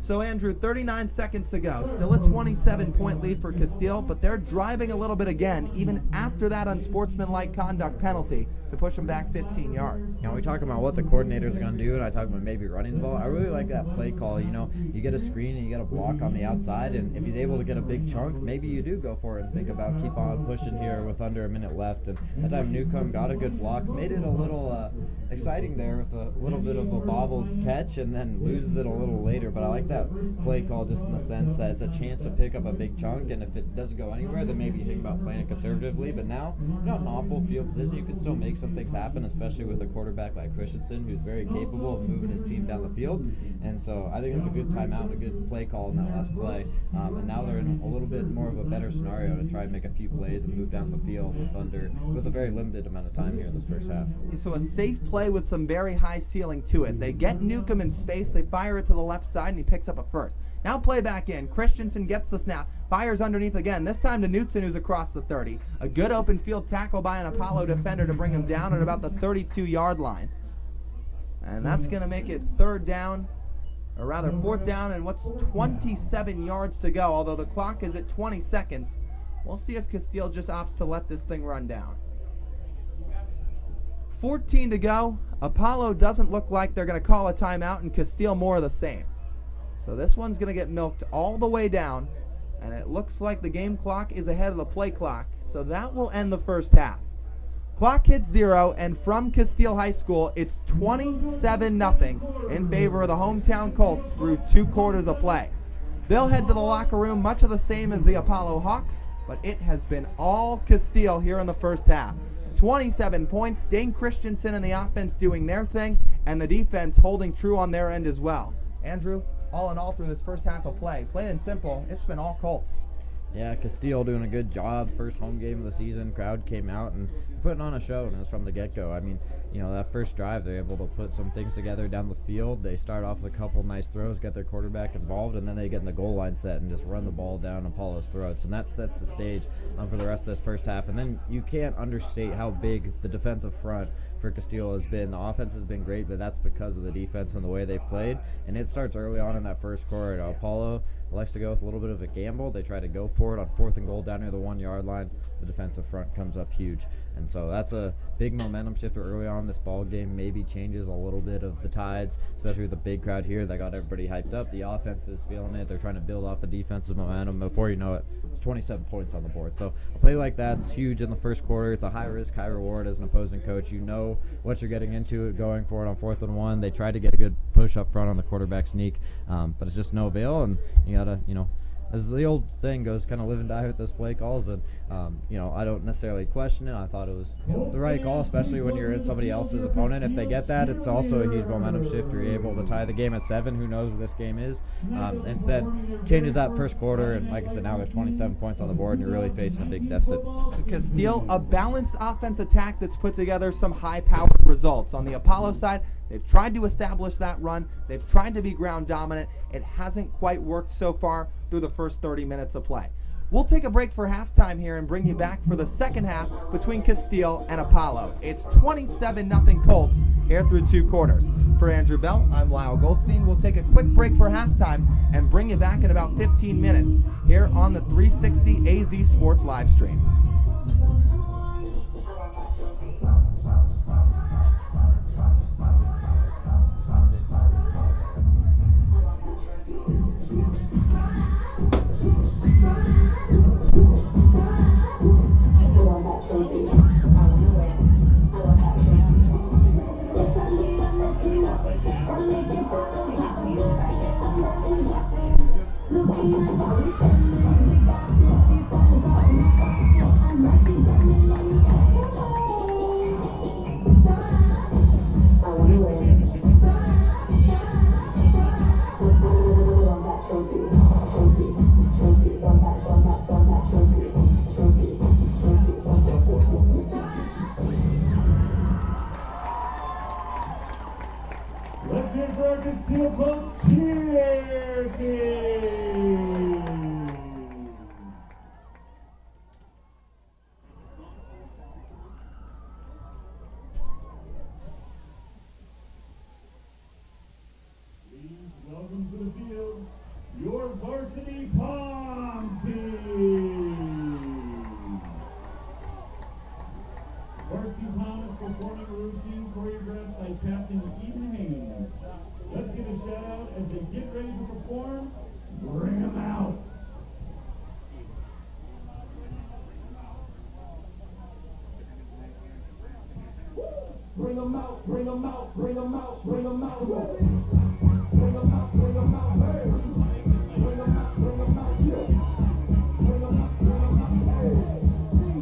So, Andrew, 39 seconds to go. Still a 27-point lead for Casteel, but they're driving a little bit again, even after that unsportsmanlike conduct penalty to push them back 15 yards. You know, we talk about what the coordinators are going to do, and I talk about maybe running the ball. I really like that play call. You know, you get a screen and you get a block on the outside, and if he's able to get a big chunk, maybe you do go for it and think about keep on pushing here with under a minute left. And that time Newcomb got a good block, made it a little exciting there with a little bit of a bobbled catch, and then loses it a little later. But I like that play call just in the sense that it's a chance to pick up a big chunk, and if it doesn't go anywhere, then maybe you think about playing it conservatively. But now, not an awful field position. You can still make some things happen, especially with a quarterback like Christensen, who's very capable of moving his team down the field. And so I think it's a good timeout and a good play call in that last play. And now they're in a little bit more of a better scenario to try and make a few plays and move down the field with a very limited amount of time here in this first half. So a safe play with some very high ceiling to it. They get Newcomb in space, they fire it to the left side, and he picks up a first. Now play back in. Christensen gets the snap, fires underneath again, this time to Knutson, who's across the 30. A good open field tackle by an Apollo defender to bring him down at about the 32-yard line. And that's going to make it fourth down, and what's 27 yards to go, although the clock is at 20 seconds. We'll see if Casteel just opts to let this thing run down. 14 to go. Apollo doesn't look like they're going to call a timeout, and Casteel more of the same. So this one's going to get milked all the way down, and it looks like the game clock is ahead of the play clock, so that will end the first half. Clock hits 0, and from Casteel High School, it's 27-0 in favor of the hometown Colts through 2 quarters of play. They'll head to the locker room much of the same as the Apollo Hawks, but it has been all Casteel here in the first half. 27 points, Dane Christensen and the offense doing their thing, and the defense holding true on their end as well. Andrew, all in all through this first half of play, plain and simple, it's been all Colts. Yeah, Casteel doing a good job. First home game of the season. Crowd came out and putting on a show, and it was from the get-go. I mean, you know, that first drive, they're able to put some things together down the field. They start off with a couple nice throws, get their quarterback involved, and then they get in the goal line set and just run the ball down Apollo's throats. And that sets the stage for the rest of this first half. And then you can't understate how big the defensive front for Casteel has been. The offense has been great, but that's because of the defense and the way they played. And it starts early on in that first quarter. Apollo likes to go with a little bit of a gamble. They try to go for it on 4th and goal down near the 1-yard line. The defensive front comes up huge. And so that's a big momentum shifter early on in this ball game. Maybe changes a little bit of the tides, especially with the big crowd here that got everybody hyped up. The offense is feeling it. They're trying to build off the defensive momentum. Before you know it, 27 points on the board. So a play like that's huge in the first quarter. It's a high risk, high reward as an opposing coach. You know what you're getting into going for it on 4th and 1. They tried to get a good push up front on the quarterback sneak, but it's just no avail. And you gotta, as the old saying goes, kind of live and die with those play calls. And I don't necessarily question it. I thought it was the right call, especially when you're in somebody else's opponent. If they get that, it's also a huge momentum shift. You're able to tie the game at 7. Who knows what this game is? Instead, changes that first quarter, and like I said, now there's 27 points on the board, and you're really facing a big deficit. Casteel, a balanced offense attack that's put together some high-powered results. On the Apollo side, they've tried to establish that run. They've tried to be ground dominant. It hasn't quite worked so far through the first 30 minutes of play. We'll take a break for halftime here and bring you back for the second half between Casteel and Apollo. It's 27-0 Colts here through 2 quarters. For Andrew Bell, I'm Lyle Goldstein. We'll take a quick break for halftime and bring you back in about 15 minutes here on the 360 AZ Sports live stream. Let's hear it for our Casteel Colts cheer team. bring 'em out, bring 'em out, bring 'em out, bring 'em out. Bring 'em out, bring 'em out, hey. Bring 'em out, bring 'em out, yeah. Bring 'em out, bring 'em out, hey.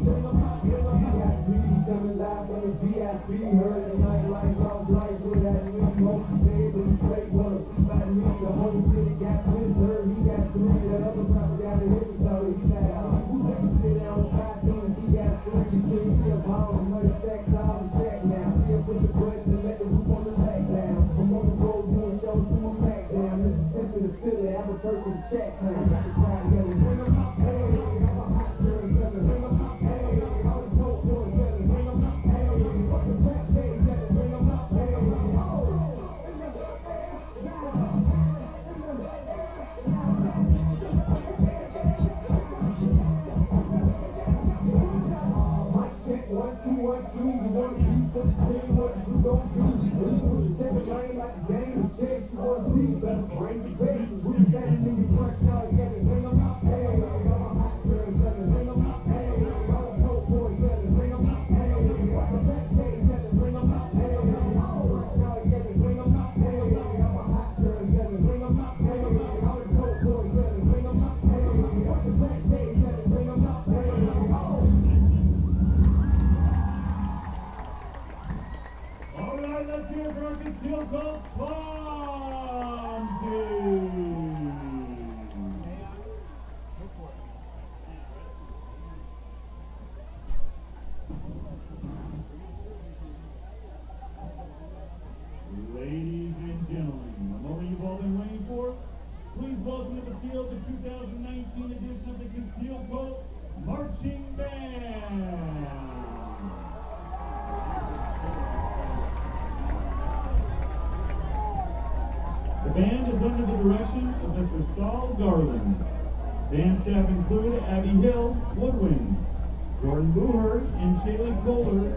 Bring 'em out, bring 'em out. VIP coming live from the VIP. Heard the night lights off lights with that new smoke. Baby, straight wanna see by me. The whole city got wizard. He got three. That other brother got a hit, so he got who let me sit down with 5 things. He got 3. You can't see a ball. Money stacks all the check now. See a push a button and let the roof on the back down. I'm on the road doing shows through a pack down. Mississippi to Philly, I'm a person to check time. Got the crowd yelling, bring 'em out, hey. I'm a hot girl, bring 'em out, hey. All the dope boys yelling, bring 'em out, hey. Fuck the backstage yelling, bring 'em out, hey. Mic check, 1, 2, 1, 2. You want to be for the team, what you gon' do? When you put the check a lane like a game of chase, you want to be better bring the bass. We standing in your front yard, yelling, bring 'em out, hey. I'm a hot girl, yelling, bring 'em out, hey. All the dope boys yelling, bring 'em out, hey. Fuck the backstage yelling, bring 'em out, hey. Front yard yelling, bring 'em out, hey. I'm a hot girl, yelling, bring 'em out, hey. All the dope boys yelling, bring 'em out, hey. Fuck the backstage yelling, bring 'em out, hey. All right, let's hear it for our Casteel Colts Farm Team. Ladies and gentlemen, the moment you've all been waiting for, please welcome to the field the 2019 edition of the Casteel Colts Marching Band. The band is under the direction of Mr. Saul Garland. Band staff include Abby Hill, woodwinds, Jordan Booher and Shaylee Kohler,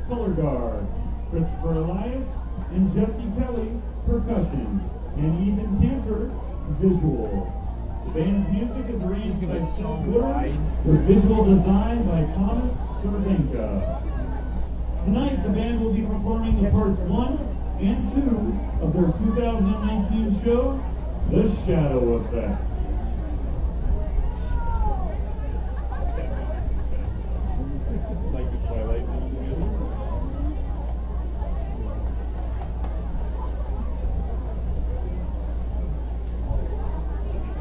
color guard, Christopher Elias and Jesse Kelly, percussion, and Ethan Cantor, visual. The band's music is arranged by Steve Woodard, with visual design by Thomas Cervenka. Tonight, the band will be performing the parts 1 and 2 of their 2019 show, The Shadow Effect. Like the Twilight Zone music?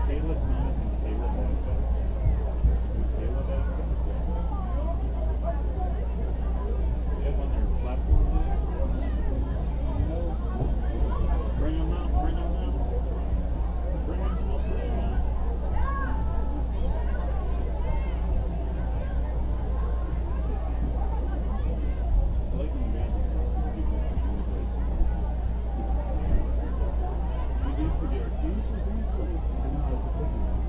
Kayla Thomas and Kayla Benefit. Kayla Benefit? They have on their platform there? Bring them out, bring them out. Bring them out, bring them out. I like when the band do this and do it. We did for the arcade something? I know, I was just thinking that.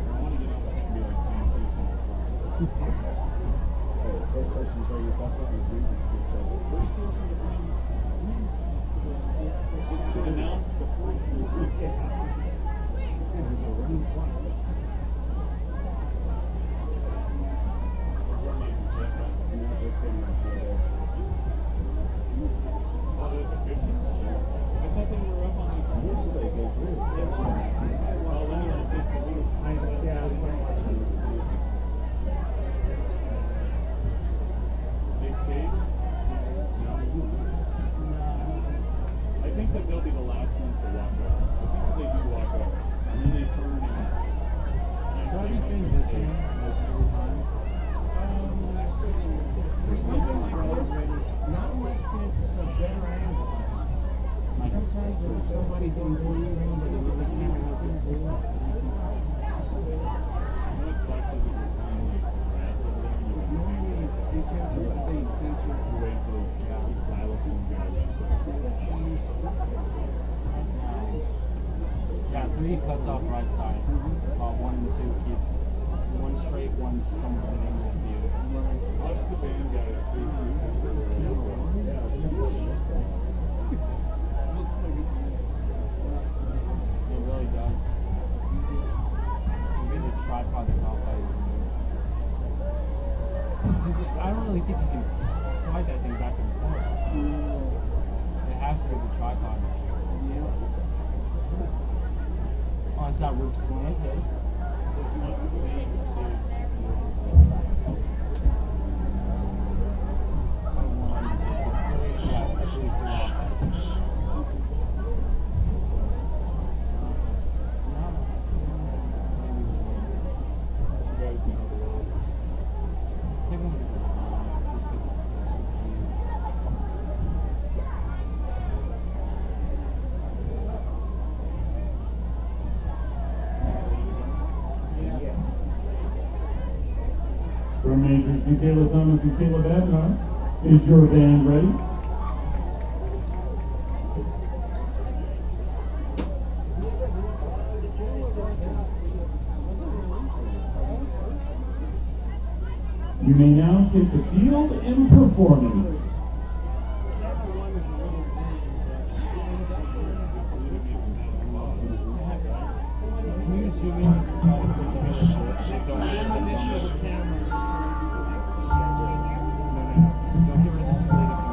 I want to get on the thing and be like, man, please don't record. First person to play yourself up with music. First person to bring music to announce the first movie. There's a running clock. I thought they were up on these stairs. Well, anyway, they saluted. Yeah, I was watching. They stayed? No. I think that they'll be the last ones to walk up. I think that they do walk up. And then they turn and Probably things that change over time. For something like this, not unless there's a better angle. Sometimes if somebody goes more screen, but the camera doesn't full up. what sucks is if you're playing like grass over there and you can Normally, you tend to stay centered. you wait for those xylophone guys. Yeah, 3 cuts off right side. 1 and 2 keep one straight, one somewhat an angle view. Watch the band guys. It really does. The tripod is off by I don't really think you can slide that thing back and forth. It has to be the tripod. Unless that roof slanted. Yeah, at least From Majors Michaela Thomas and Caleb Adnan, is your band ready? You may now take the field in performance. Can you zoom in to the side of the camera? Don't get rid of this latest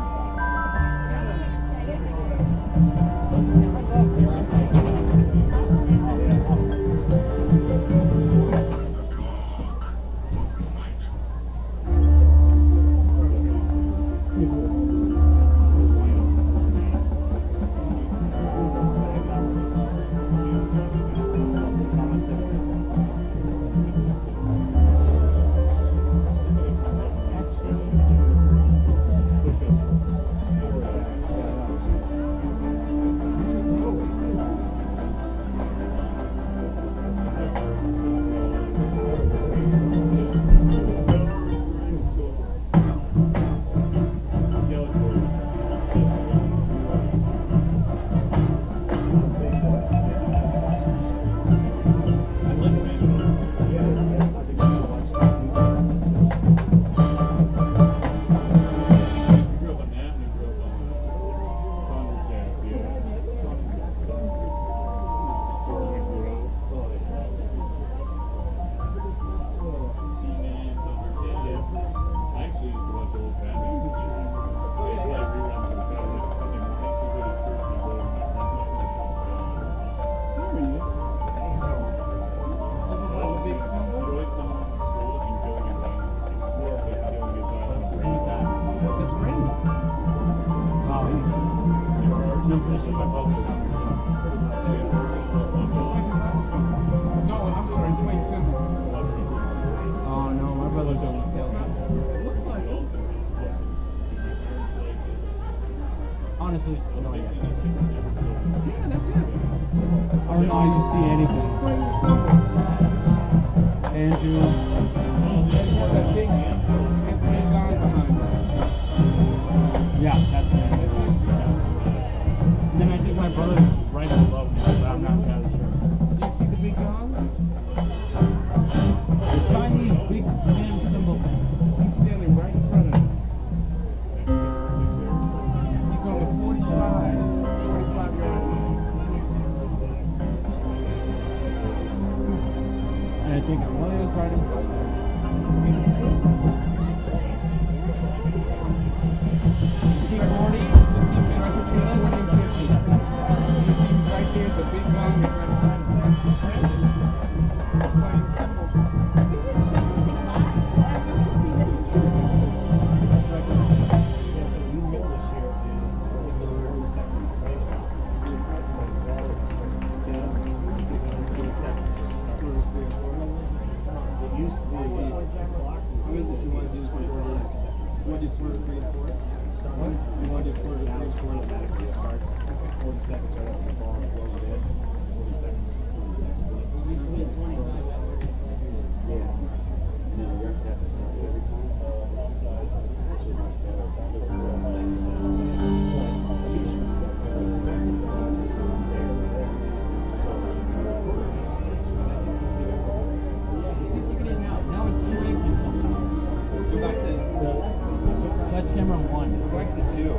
honestly, no idea. Yeah, that's it. I don't know how you see anything. It's playing the symbols. Andrew. That big guy behind it. Yeah, that's it. And then I think my brother's right below me, but I'm not entirely sure. Do you see the big gong? The Chinese big man symbol thing. He's standing right in front of him. He's on the 45-yard line. And I think Williams right in front. You see him? You see 40? You see him right between 40 and 50. You see him right there, the big gong is right in front of him. He's playing symbols. Now it's slanted somehow. That's camera one. Like the two.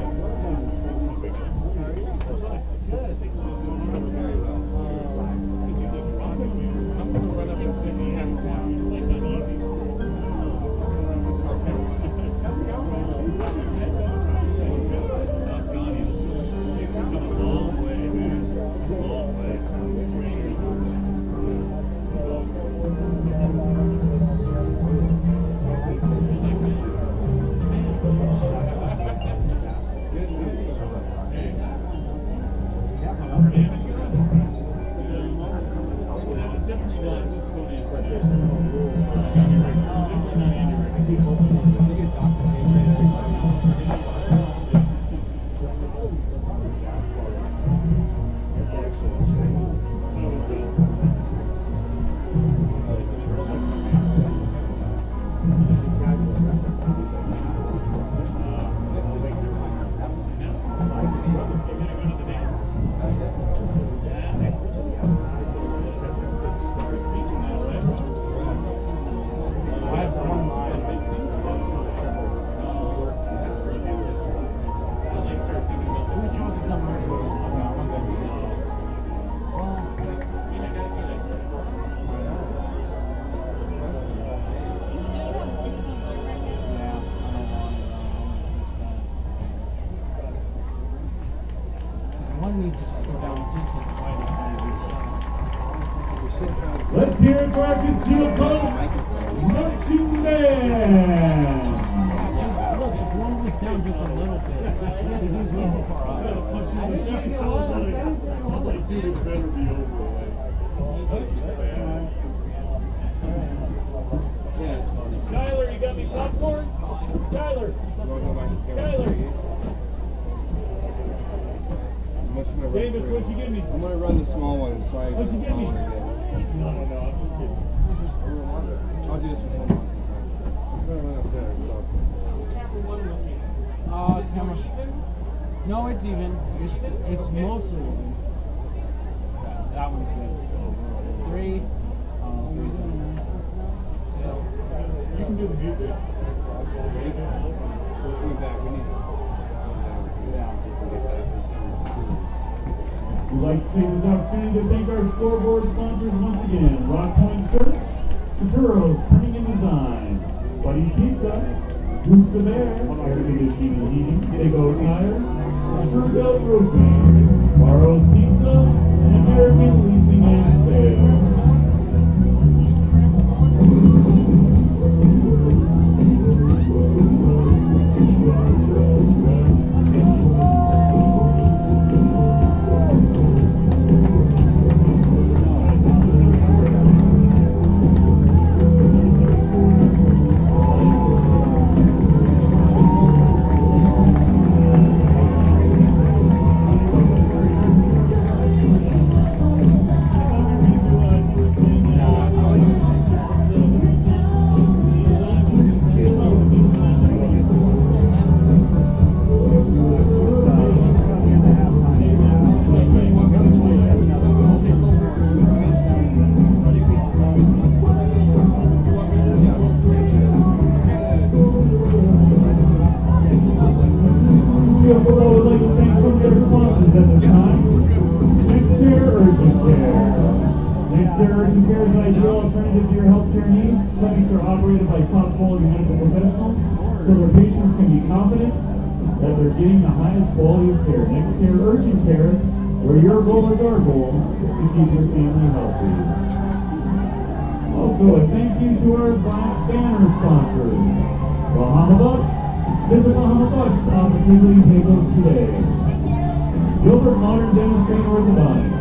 hear it for our Casteel Colts marching band. Look, it drove this down just a little bit. Because he was way too far up. Tyler, you got me popcorn? Tyler! Tyler! Davis, what'd you give me? I'm gonna run the small one so I What'd you give me? again. No, I'm just kidding. I'll do this with one more. I'm gonna run up there, so. Camera. No, it's even. It's mostly even. That one's good. 3. You can do the music. Coming back, we need to. We'd like to take this opportunity to thank our scoreboard sponsors once again. Rock Point Church, Churros Printing and Design, Buddy's Pizza, Boots the Bear, Air Conditioning and Heating, Big O Tire, True Valley Roofing, Barrow's Pizza, and American Leasing and Sales. Getting the highest quality of care. Next Care Urgent Care, where your goal is our goal to keep your family healthy. Also, a thank you to our banner sponsors, Bahama Bucks. Visit Bahama Bucks on the Quigley tables today. Gilbert Modern Dentistry and Orthodontics.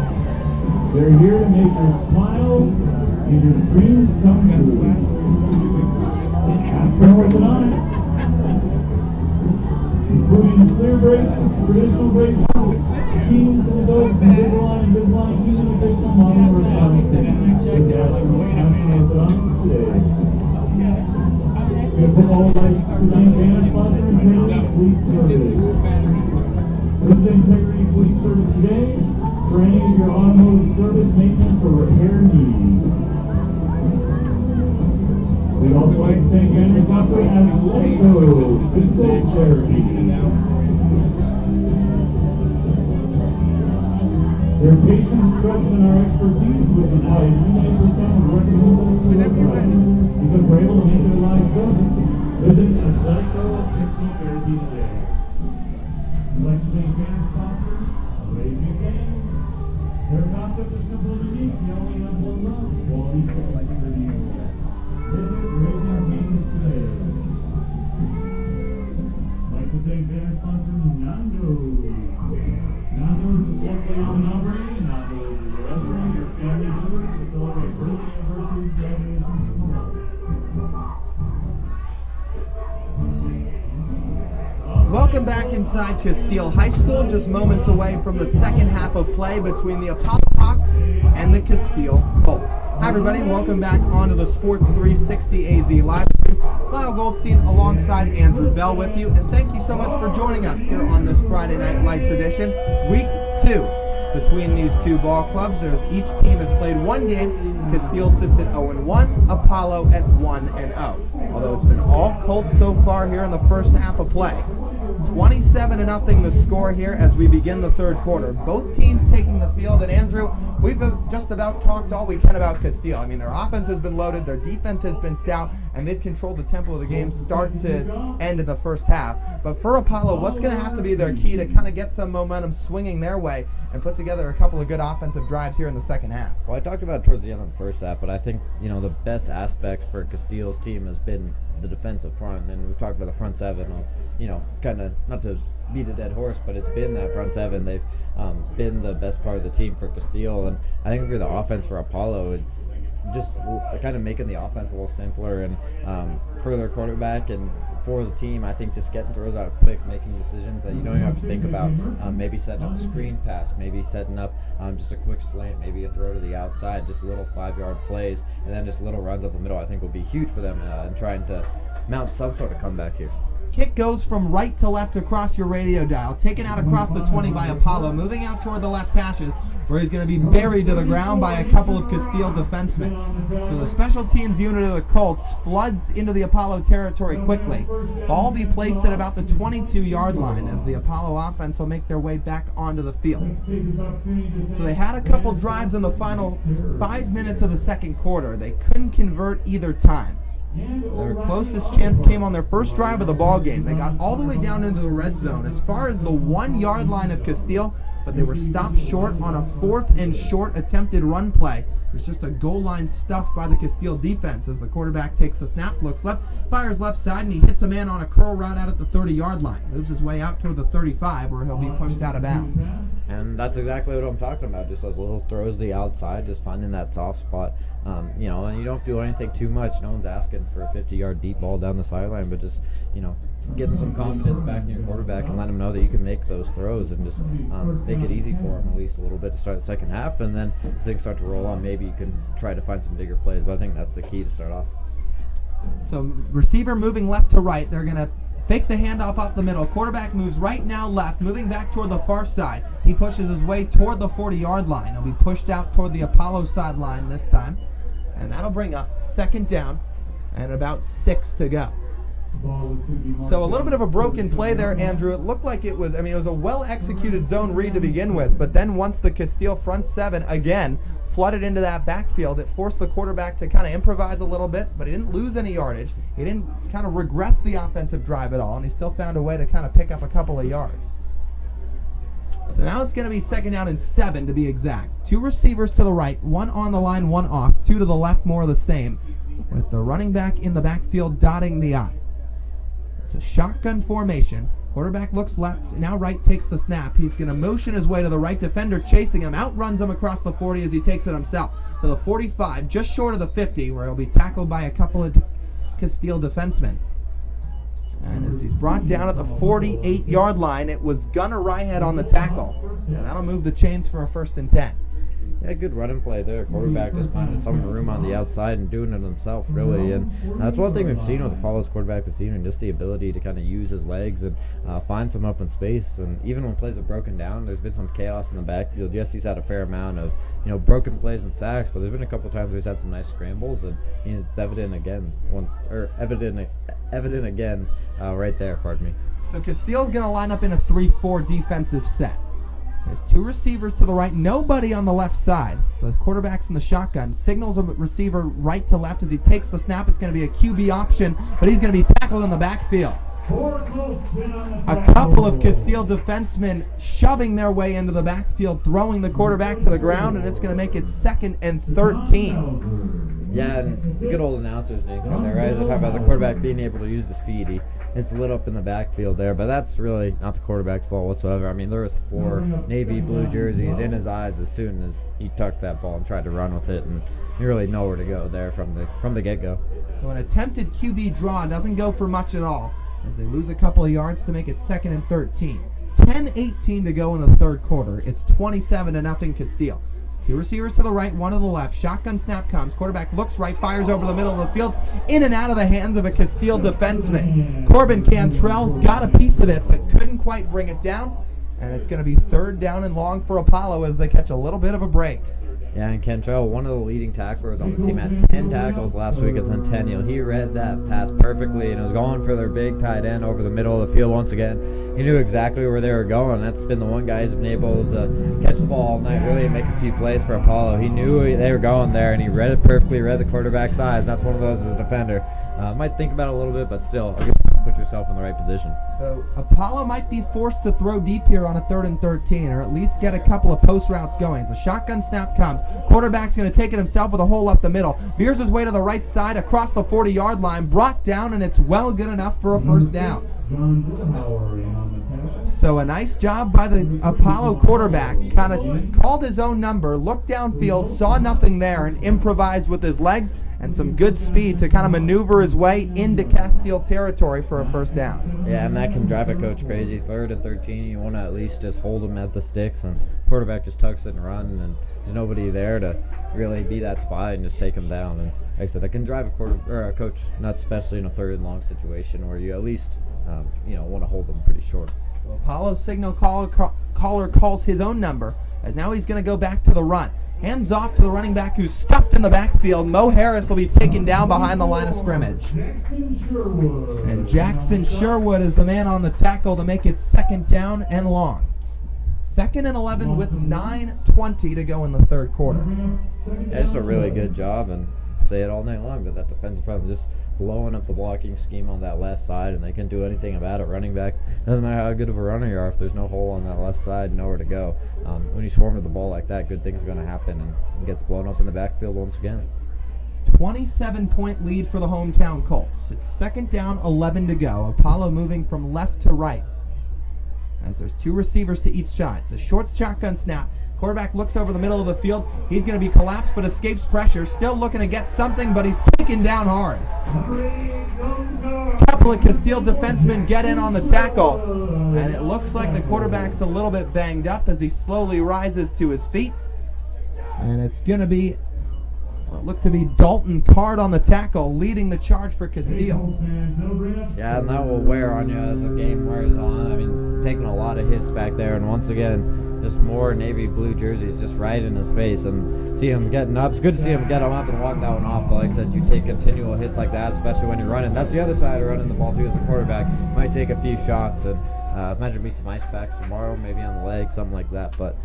They're here to make your smile and your dreams come true. Casteel Orthodontics. Including clear braces, traditional braces, teams, adults, Invisalign, team additional modern orthodontics. Check that out today. We have all like design banner sponsor and Integrity Fleet Service. Visit Integrity Fleet Service today for any of your automotive service, maintenance, or repair needs. We'd also like to thank Andrew Buckley and Loco Physical Charity. Their patients trust in our expertise, which is why 98% of recommend us to their friends, because we're able to make their lives better. Visit Atletico Physical Therapy today. We'd like to thank banner sponsors, Amazing Games. Their concept is simple and unique. You only have one love, quality security. Visit Raising Games today. I'd like to thank banner sponsor Nando's. Nando's is locally owned and operated. Nando's is a restaurant your family visits to celebrate birthday anniversaries, graduations, and more. Welcome back inside Casteel High School, just moments away from the second half of play between the Apollo Hawks and the Casteel Colts. Hi everybody, welcome back onto the Sports 360 AZ live stream. Lyle Goldstein alongside Andrew Bell with you, and thank you so much for joining us here on this Friday Night Lights edition, week 2 between these two ball clubs. Each team has played one game. Casteel sits at 0-1, Apollo at 1-0. Although it's been all Colts so far here in the first half of play. 27-0 the score here as we begin the third quarter. Both teams taking the field, and Andrew, we've just about talked all we can about Casteel. I mean, their offense has been loaded, their defense has been stout, and they've controlled the tempo of the game start to end in the first half. But for Apollo, what's going to have to be their key to kind of get some momentum swinging their way and put together a couple of good offensive drives here in the second half? Well, I talked about it towards the end of the first half, but I think, the best aspect for Casteel's team has been the defensive front, and we've talked about the front seven. Kind of not to beat a dead horse, but it's been that front seven. They've been the best part of the team for Casteel, and I think for the offense for Apollo, it's just kind of making the offense a little simpler, and for their quarterback and for the team, I think just getting throws out quick, making decisions that you don't even have to think about. Maybe setting up a screen pass, maybe setting up just a quick slant, maybe a throw to the outside, just little 5-yard plays, and then just little runs up the middle. I think will be huge for them in trying to mount some sort of comeback here. Kick goes from right to left across your radio dial, taken out across the 20 by Apollo, moving out toward the left hashes, where he's going to be buried to the ground by a couple of Casteel defensemen. So the special teams unit of the Colts floods into the Apollo territory quickly. Ball will be placed at about the 22-yard line as the Apollo offense will make their way back onto the field. So they had a couple drives in the final 5 minutes of the second quarter. They couldn't convert either time. Their closest chance came on their first drive of the ball game. They got all the way down into the red zone as far as the 1-yard line of Casteel, but they were stopped short on a 4th and short attempted run play. There's just a goal line stuff by the Casteel defense as the quarterback takes the snap, looks left, fires left side, and he hits a man on a curl route out at the 30-yard line. Moves his way out toward the 35 where he'll be pushed out of bounds. And that's exactly what I'm talking about, just those little throws to the outside, just finding that soft spot. And you don't have to do anything too much. No one's asking for a 50-yard deep ball down the sideline, but just, getting some confidence back in your quarterback and letting him know that you can make those throws and just make it easy for him at least a little bit to start the second half. And then as things start to roll on, maybe you can try to find some bigger plays. But I think that's the key to start off. So receiver moving left to right. They're going to fake the handoff up the middle. Quarterback moves right now left, moving back toward the far side. He pushes his way toward the 40-yard line. He'll be pushed out toward the Apollo sideline this time. And that'll bring up second down and about 6 to go. So a little bit of a broken play there, Andrew. It looked like it was a well-executed zone read to begin with, but then once the Casteel front seven again flooded into that backfield, it forced the quarterback to kind of improvise a little bit, but he didn't lose any yardage. He didn't kind of regress the offensive drive at all, and he still found a way to kind of pick up a couple of yards. So now it's going to be second down and 7 to be exact. 2 receivers to the right, 1 on the line, 1 off, 2 to the left, more of the same, with the running back in the backfield dotting the I. It's a shotgun formation. Quarterback looks left, now right, takes the snap. He's going to motion his way to the right defender, chasing him, outruns him across the 40 as he takes it himself to the 45, just short of the 50, where he'll be tackled by a couple of Casteel defensemen. And as he's brought down at the 48-yard line, it was Gunnar Ryhead on the tackle. And that'll move the chains for a 1st and 10. Yeah, good running play there. Quarterback just finding some room on the outside and doing it himself, really. And that's one thing we've seen with Apollo's quarterback this season, just the ability to kind of use his legs and find some open space. And even when plays have broken down, there's been some chaos in the backfield. Yes, he's had a fair amount of broken plays and sacks, but there's been a couple times where he's had some nice scrambles, and it's evident again right there. Pardon me. So Casteel's going to line up in a 3-4 defensive set. There's 2 receivers to the right, nobody on the left side. So the quarterback's in the shotgun. Signals a receiver right to left as he takes the snap. It's going to be a QB option, but he's going to be tackled in the backfield. A couple of Casteel defensemen shoving their way into the backfield, throwing the quarterback to the ground, and it's going to make it 2nd and 13. Yeah, and the good old announcers names on there, right? As I talk about the quarterback being able to use his feet, it's lit up in the backfield there, but that's really not the quarterback's fault whatsoever. I mean, there was 4 navy blue jerseys in his eyes as soon as he tucked that ball and tried to run with it, and you really nowhere to go there from the get-go. So an attempted QB draw doesn't go for much at all as they lose a couple of yards to make it 2nd and 13. 10-18 to go in the third quarter. It's 27-0 Casteel. 2 receivers to the right, 1 to the left. Shotgun snap comes. Quarterback looks right, fires over the middle of the field, in and out of the hands of a Casteel defenseman. Corbin Cantrell got a piece of it, but couldn't quite bring it down. And it's going to be 3rd down and long for Apollo as they catch a little bit of a break. Yeah, and Cantrell, one of the leading tacklers on the team, had 10 tackles last week at Centennial. He read that pass perfectly and was going for their big tight end over the middle of the field once again. He knew exactly where they were going. That's been the one guy who's been able to catch the ball all night, really make a few plays for Apollo. He knew they were going there, and he read it perfectly, read the quarterback's eyes. That's one of those as a defender. Might think about it a little bit, but still, I guess you have to put yourself in the right position. So Apollo might be forced to throw deep here on a 3rd and 13, or at least get a couple of post routes going. The shotgun snap comes. Quarterback's going to take it himself with a hole up the middle. Veers his way to the right side across the 40-yard line, brought down, and it's well good enough for a first down. So a nice job by the Apollo quarterback. Kind of called his own number, looked downfield, saw nothing there, and improvised with his legs and some good speed to kind of maneuver his way into Casteel territory for a first down. Yeah, and that can drive a coach crazy. 3rd and 13, you want to at least just hold him at the sticks, and quarterback just tucks it and runs, and there's nobody there to really be that spy and just take him down. And like I said, that can drive a coach nuts, especially in a 3rd and long situation where you at least want to hold them pretty short. So Apollo's signal caller calls his own number, as now he's going to go back to the run. Hands off to the running back who's stuffed in the backfield. Mo Harris will be taken down behind the line of scrimmage. And Jackson Sherwood is the man on the tackle to make it 2nd down and long. 2nd and 11 with 9:20 to go in the 3rd quarter. Yeah, just a really good job, and say it all night long, but that defensive front just blowing up the blocking scheme on that left side, and they can't do anything about it. Running back, doesn't matter how good of a runner you are, if there's no hole on that left side, nowhere to go. When you swarm with the ball like that, good things are going to happen, and it gets blown up in the backfield once again. 27-point lead for the hometown Colts. It's 2nd down, 11 to go. Apollo moving from left to right, as there's 2 receivers to each side. It's a short shotgun snap. Quarterback looks over the middle of the field. He's going to be collapsed but escapes pressure. Still looking to get something, but he's taken down hard. A couple of Casteel defensemen get in on the tackle, and it looks like the quarterback's a little bit banged up as he slowly rises to his feet. And it's going to be looked to be Dalton Card on the tackle, leading the charge for Casteel. Yeah, and that will wear on you as the game wears on. I mean, taking a lot of hits back there, and once again, just more navy blue jerseys just right in his face, and see him getting up. It's good to see him get him up and walk that one off, but like I said, you take continual hits like that, especially when you're running. That's the other side of running the ball too as a quarterback. Might take a few shots, and imagine me some ice packs tomorrow, maybe on the leg, something like that, but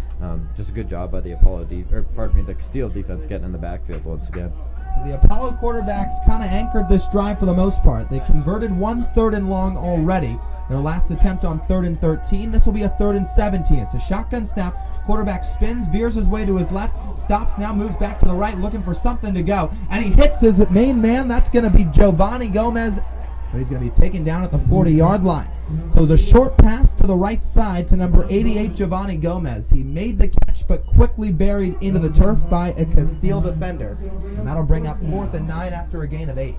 just a good job by the the Casteel defense getting in the backfield once again. So the Apollo quarterbacks kind of anchored this drive for the most part. They converted 1 3rd and long already. Their last attempt on 3rd and 13. This will be a 3rd and 17. It's a shotgun snap. Quarterback spins, veers his way to his left, stops, now moves back to the right, looking for something to go. And he hits his main man. That's going to be Giovanni Gomez, but he's going to be taken down at the 40-yard line. So it's a short pass to the right side to number 88, Giovanni Gomez. He made the catch, but quickly buried into the turf by a Casteel defender. And that'll bring up 4th and 9 after a gain of 8.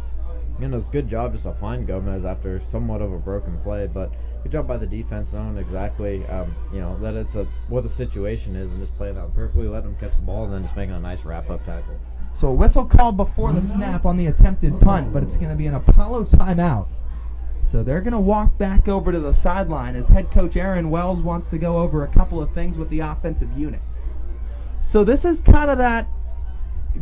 It was a good job just to find Gomez after somewhat of a broken play, but good job by the defense knowing exactly, that it's what the situation is and just playing out perfectly, letting him catch the ball, and then just making a nice wrap-up tackle. So a whistle called before the snap on the attempted punt, but it's going to be an Apollo timeout. So they're going to walk back over to the sideline as head coach Aaron Wells wants to go over a couple of things with the offensive unit. So this is kind of that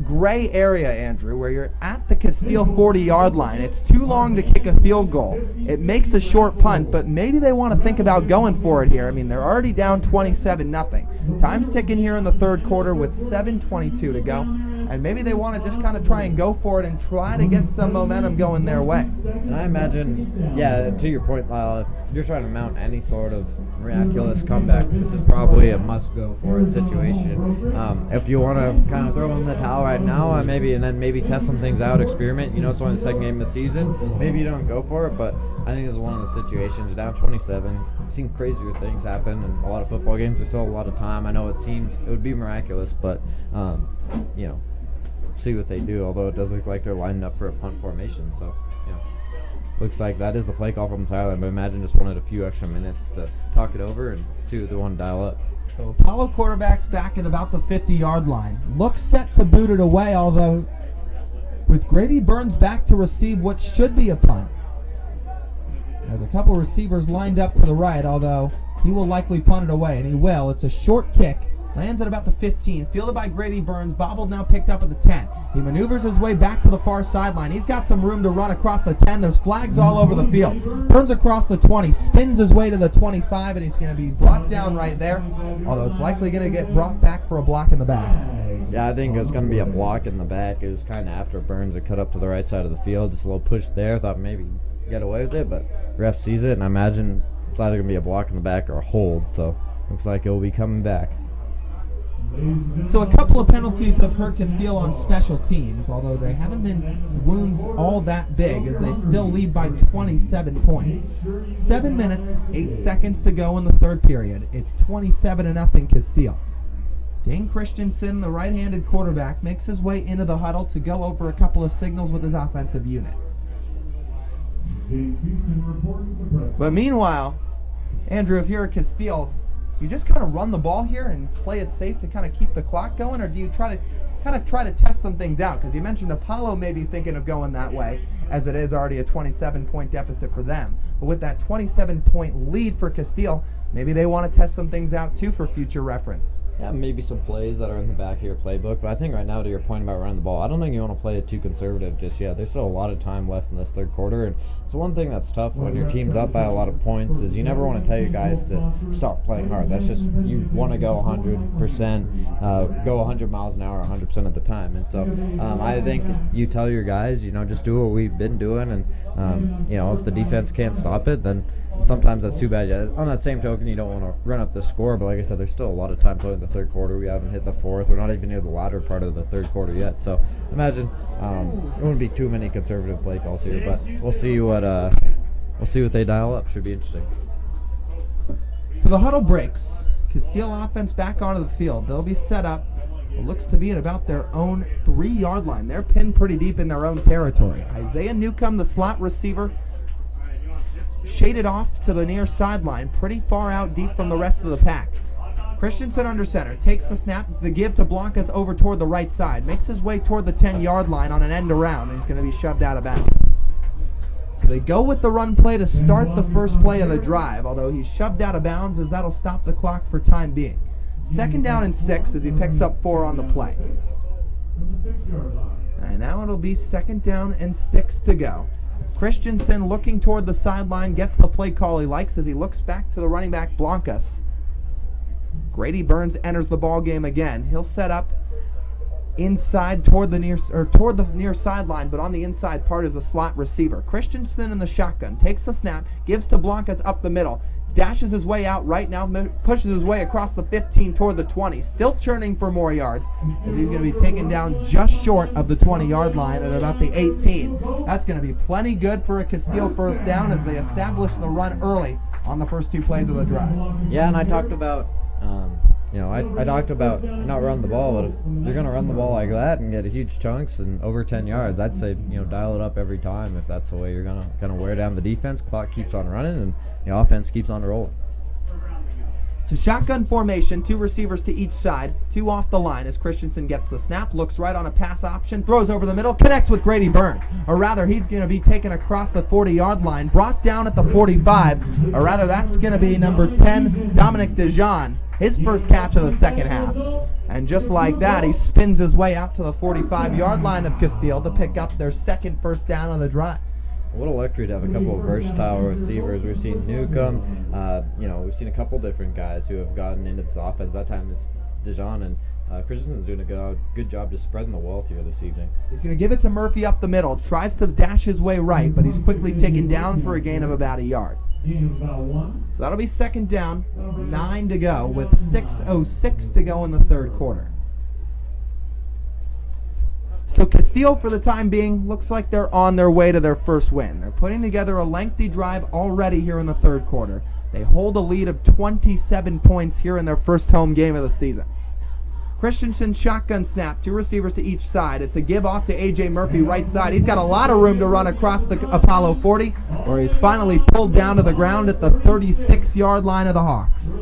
gray area, Andrew, where you're at the Casteel 40-yard line. It's too long to kick a field goal. It makes a short punt, but maybe they want to think about going for it here. I mean, they're already down 27-0. Time's ticking here in the 3rd quarter with 7:22 to go, and maybe they want to just kind of try and go for it and try to get some momentum going their way. And I imagine, to your point, Lyle, if you're trying to mount any sort of miraculous comeback, this is probably a must-go-for-it situation. If you want to kind of throw in the towel right now, maybe test some things out, experiment. It's only the 2nd game of the season. Maybe you don't go for it, but I think this is one of the situations. Down 27, I've seen crazier things happen in a lot of football games. There's still a lot of time. I know it would be miraculous, but see what they do. Although it does look like they're lining up for a punt formation, so looks like that is the play call from the sideline. But imagine just wanted a few extra minutes to talk it over and see what they want to dial up. So Apollo quarterback's back at about the 50-yard line. Looks set to boot it away, although with Grady Burns back to receive what should be a punt. There's a couple receivers lined up to the right, although he will likely punt it away, and he will. It's a short kick Lands at about the 15. Fielded by Grady Burns. Bobbled now picked up at the 10. He maneuvers his way back to the far sideline. He's got some room to run across the 10. There's flags all over the field. Burns across the 20. Spins his way to the 25, and he's going to be brought down right there. Although it's likely going to get brought back for a block in the back. Yeah, I think it was going to be a block in the back. It was kind of after Burns had cut up to the right side of the field. Just a little push there. Thought maybe get away with it, but ref sees it, and I imagine it's either going to be a block in the back or a hold. So looks like it will be coming back. So a couple of penalties have hurt Casteel on special teams, although they haven't been wounds all that big as they still lead by 27 points. 7 minutes, 8 seconds to go in the third period. It's 27-0 Casteel. Dane Christensen, the right-handed quarterback, makes his way into the huddle to go over a couple of signals with his offensive unit. But meanwhile, Andrew, if you're a Casteel, you just kind of run the ball here and play it safe to kind of keep the clock going, or do you try to test some things out? Because you mentioned Apollo may be thinking of going that way, as it is already a 27-point deficit for them. But with that 27-point lead for Casteel, maybe they want to test some things out too for future reference. Yeah, maybe some plays that are in the back of your playbook. But I think right now, to your point about running the ball, I don't think you want to play it too conservative just yet. There's still a lot of time left in this third quarter. And it's one thing that's tough when your team's up by a lot of points is you never want to tell your guys to stop playing hard. That's just, you want to go 100%, go 100 miles an hour 100% of the time. And so I think you tell your guys, just do what we've been doing. And, if the defense can't stop it, then sometimes that's too bad. Yeah, on that same token, you don't want to run up the score, but like I said, there's still a lot of time till in the third quarter. We haven't hit the fourth. We're not even near the latter part of the third quarter yet. So imagine it wouldn't be too many conservative play calls here, but we'll see what they dial up. Should be interesting. So the huddle breaks. Casteel offense back onto the field. They'll be set up. It looks to be at about their own 3-yard line. They're pinned pretty deep in their own territory. Isaiah Newcomb, the slot receiver, shaded off to the near sideline, pretty far out deep from the rest of the pack. Christensen under center, takes the snap, the give to Blancas over toward the right side, makes his way toward the 10-yard line on an end around, and he's going to be shoved out of bounds. So they go with the run play to start the first play of the drive, although he's shoved out of bounds as that'll stop the clock for time being. 2nd down and 6 as he picks up 4 on the play. And now it'll be 2nd down and 6 to go. Christensen looking toward the sideline, gets the play call he likes as he looks back to the running back Blancas. Grady Burns enters the ball game again. He'll set up inside toward the near sideline, but on the inside part is a slot receiver. Christensen in the shotgun takes the snap, gives to Blancas up the middle, dashes his way out right now, pushes his way across the 15 toward the 20, still churning for more yards as he's going to be taken down just short of the 20-yard line at about the 18. That's going to be plenty good for a Casteel first down as they establish the run early on the first 2 plays of the drive. Yeah, and I talked about I talked about not running the ball, but if you're going to run the ball like that and get huge chunks and over 10 yards, I'd say, dial it up every time if that's the way you're going to wear down the defense. Clock keeps on running and the offense keeps on rolling. So shotgun formation, 2 receivers to each side, 2 off the line as Christensen gets the snap, looks right on a pass option, throws over the middle, connects with Grady Burns. Or rather, he's going to be taken across the 40-yard line, brought down at the 45. Or rather, that's going to be number 10, Dominic DeJean, his first catch of the second half. And just like that, he spins his way out to the 45-yard line of Casteel to pick up their second first down of the drive. What a luxury to have a couple of versatile receivers. We've seen Newcomb, we've seen a couple different guys who have gotten into this offense. That time it's DeJean, and Christensen's doing a good job just spreading the wealth here this evening. He's going to give it to Murphy up the middle, tries to dash his way right, but he's quickly taken down for a gain of about a yard. So that'll be 2nd down, 9 to go with 6:06 to go in the third quarter. So Casteel, for the time being, looks like they're on their way to their first win. They're putting together a lengthy drive already here in the third quarter. They hold a lead of 27 points here in their first home game of the season. Christensen shotgun snap, 2 receivers to each side. It's a give off to A.J. Murphy right side. He's got a lot of room to run across the Apollo 40, where he's finally pulled down to the ground at the 36-yard line of the Hawks.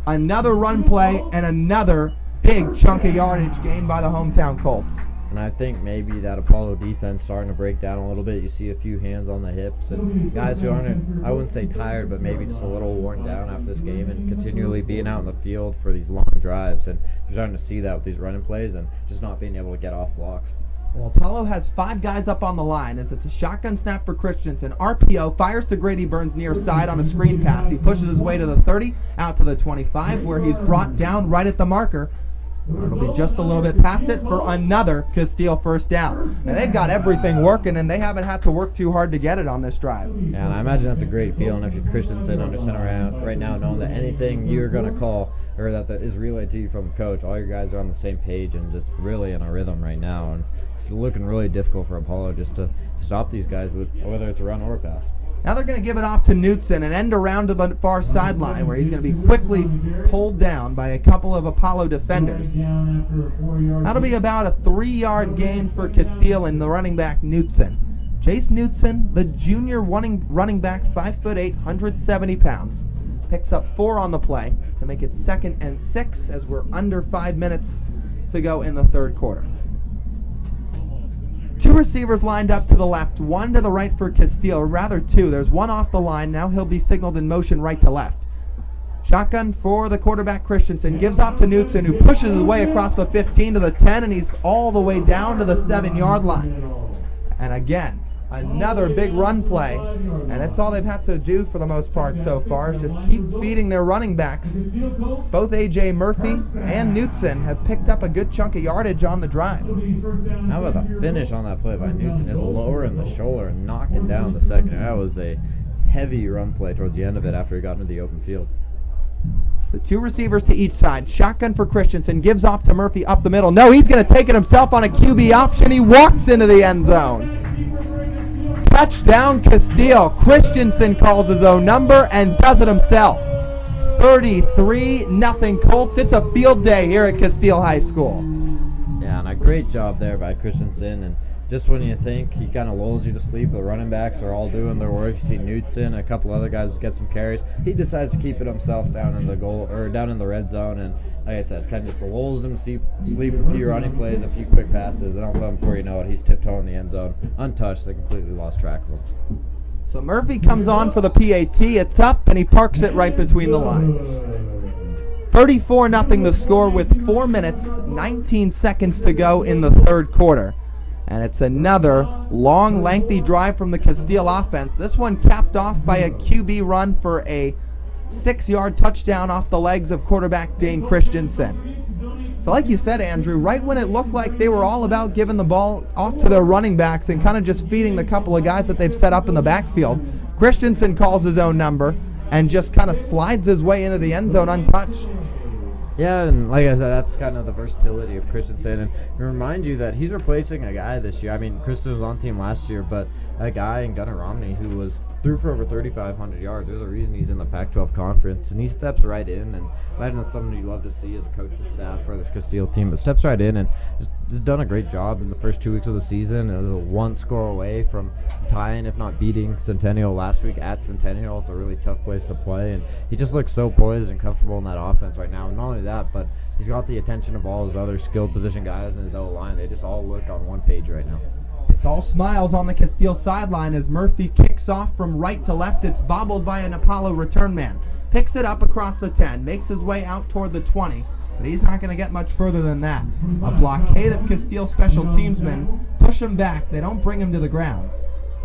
Another run play and another big chunk of yardage gained by the hometown Colts. And I think maybe that Apollo defense starting to break down a little bit. You see a few hands on the hips and guys who aren't, I wouldn't say tired, but maybe just a little worn down after this game and continually being out in the field for these long drives. And you're starting to see that with these running plays and just not being able to get off blocks. Well, Apollo has 5 guys up on the line as it's a shotgun snap for Christensen. RPO fires to Grady Burns near side on a screen pass. He pushes his way to the 30, out to the 25, where he's brought down right at the marker. It'll be just a little bit past it for another Casteel first down. And they've got everything working, and they haven't had to work too hard to get it on this drive. Yeah, and I imagine that's a great feeling if you're Christensen under center around right now, knowing that anything you're going to call or that is relayed to you from the coach, all your guys are on the same page and just really in a rhythm right now. And it's looking really difficult for Apollo just to stop these guys with whether it's a run or a pass. Now they're going to give it off to Knutson and end around to the far sideline where he's going to be quickly pulled down by a couple of Apollo defenders. That'll be about a 3-yard gain for Casteel and the running back Knutson. Chase Knutson, the junior running back, 5'8", 170 pounds, picks up 4 on the play to make it 2nd and 6 as we're under 5 minutes to go in the third quarter. 2 receivers lined up to the left, 1 to the right for Casteel, or rather 2. There's 1 off the line. Now he'll be signaled in motion right to left. Shotgun for the quarterback Christensen. Gives off to Knutson, who pushes his way across the 15 to the 10, and he's all the way down to the 7-yard line. And again, another big run play, and that's all they've had to do for the most part so far is just keep feeding their running backs. Both A.J. Murphy and Knutson have picked up a good chunk of yardage on the drive. How about the finish on that play by Knutson, just lowering the shoulder and knocking down the second. That was a heavy run play towards the end of it after he got into the open field. The 2 receivers to each side. Shotgun for Christensen. Gives off to Murphy up the middle. No, he's going to take it himself on a QB option. He walks into the end zone. Touchdown Casteel. Christensen calls his own number and does it himself. 33-0 Colts. It's a field day here at Casteel High School. Yeah, and a great job there by Christensen. And just when you think he kind of lulls you to sleep, the running backs are all doing their work. You see Knutson, a couple other guys get some carries. He decides to keep it himself down in the goal or down in the red zone, and like I said, kind of just lulls him to sleep a few running plays, a few quick passes, and all of a sudden, before you know it, he's tiptoeing the end zone, untouched. They completely lost track of him. So Murphy comes on for the PAT. It's up, and he parks it right between the lines. 34-0 the score with 4 minutes, 19 seconds to go in the third quarter. And it's another long, lengthy drive from the Casteel offense. This one capped off by a QB run for a 6-yard touchdown off the legs of quarterback Dane Christensen. So like you said, Andrew, right when it looked like they were all about giving the ball off to their running backs and kind of just feeding the couple of guys that they've set up in the backfield, Christensen calls his own number and just kind of slides his way into the end zone untouched. Yeah, and like I said, that's kind of the versatility of Christensen. And to remind you that he's replacing a guy this year. I mean, Christensen was on the team last year, but a guy in Gunnar Romney who was threw for over 3,500 yards. There's a reason he's in the Pac-12 conference, and he steps right in. And imagine that's something you love to see as a coaching staff for this Casteel team, but steps right in and just done a great job in the first 2 weeks of the season. It was a 1 score away from tying, if not beating, Centennial last week at Centennial. It's a really tough place to play, and he just looks so poised and comfortable in that offense right now. And not only that, but he's got the attention of all his other skilled position guys in his O-line. They just all look on one page right now. It's all smiles on the Casteel sideline as Murphy kicks off from right to left. It's bobbled by an Apollo return man. Picks it up across the 10, makes his way out toward the 20, but he's not going to get much further than that. A blockade of Casteel special teamsmen push him back. They don't bring him to the ground.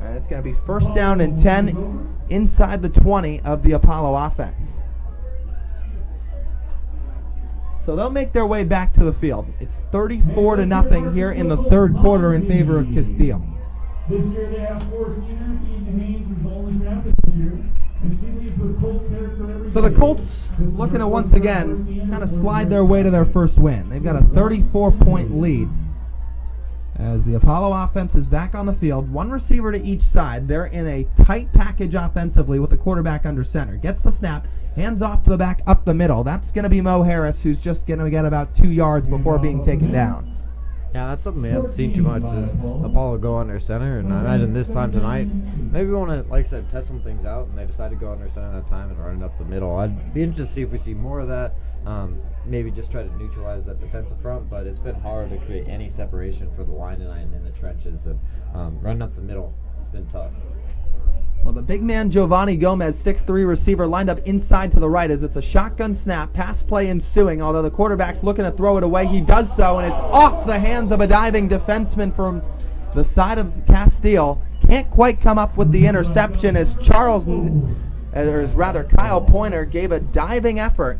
And it's going to be first down and 10 inside the 20 of the Apollo offense. So they'll make their way back to the field. It's 34-0 here in the third quarter in favor of Casteel. This year they have 4 seniors. Ethan Haynes is the only drafted this year. And she leads with Colt character every So the Colts looking to once again kind of slide their way to their first win. They've got a 34-point lead as the Apollo offense is back on the field. 1 receiver to each side. They're in a tight package offensively with the quarterback under center. Gets the snap. Hands off to the back up the middle. That's going to be Mo Harris, who's just going to get about 2 yards before being taken down. Yeah, that's something we haven't seen too much is Apollo go under center, and I imagine this time tonight, maybe we want to, like I said, test some things out, and they decide to go under center that time and run it up the middle. I'd be interested to see if we see more of that, maybe just try to neutralize that defensive front, but it's been hard to create any separation for the line and in the trenches, and running up the middle, it's been tough. Well, the big man Giovanni Gomez, 6'3" receiver, lined up inside to the right as it's a shotgun snap, pass play ensuing. Although the quarterback's looking to throw it away, he does so, and it's off the hands of a diving defenseman from the side of Casteel. Can't quite come up with the interception as Kyle Pointer gave a diving effort.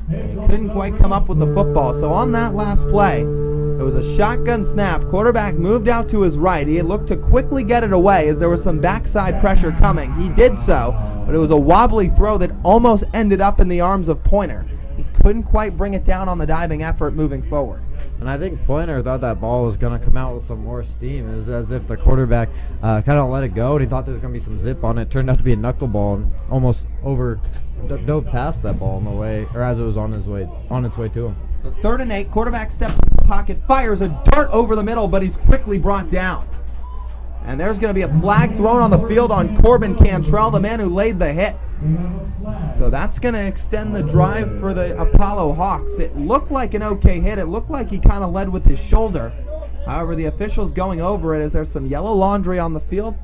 And he couldn't quite come up with the football. So on that last play, it was a shotgun snap. Quarterback moved out to his right. He looked to quickly get it away as there was some backside pressure coming. He did so, but it was a wobbly throw that almost ended up in the arms of Pointer. He couldn't quite bring it down on the diving effort moving forward. And I think Pointer thought that ball was going to come out with some more steam. It was as if the quarterback kind of let it go, and he thought there was going to be some zip on it. Turned out to be a knuckleball and almost dove past that ball on the way, or as it was on its way to him. So 3rd and 8, quarterback steps in the pocket, fires a dart over the middle, but he's quickly brought down. And there's going to be a flag thrown on the field on Corbin Cantrell, the man who laid the hit. So that's going to extend the drive for the Apollo Hawks. It looked like an okay hit. It looked like he kind of led with his shoulder. However, the officials going over it as there's some yellow laundry on the field.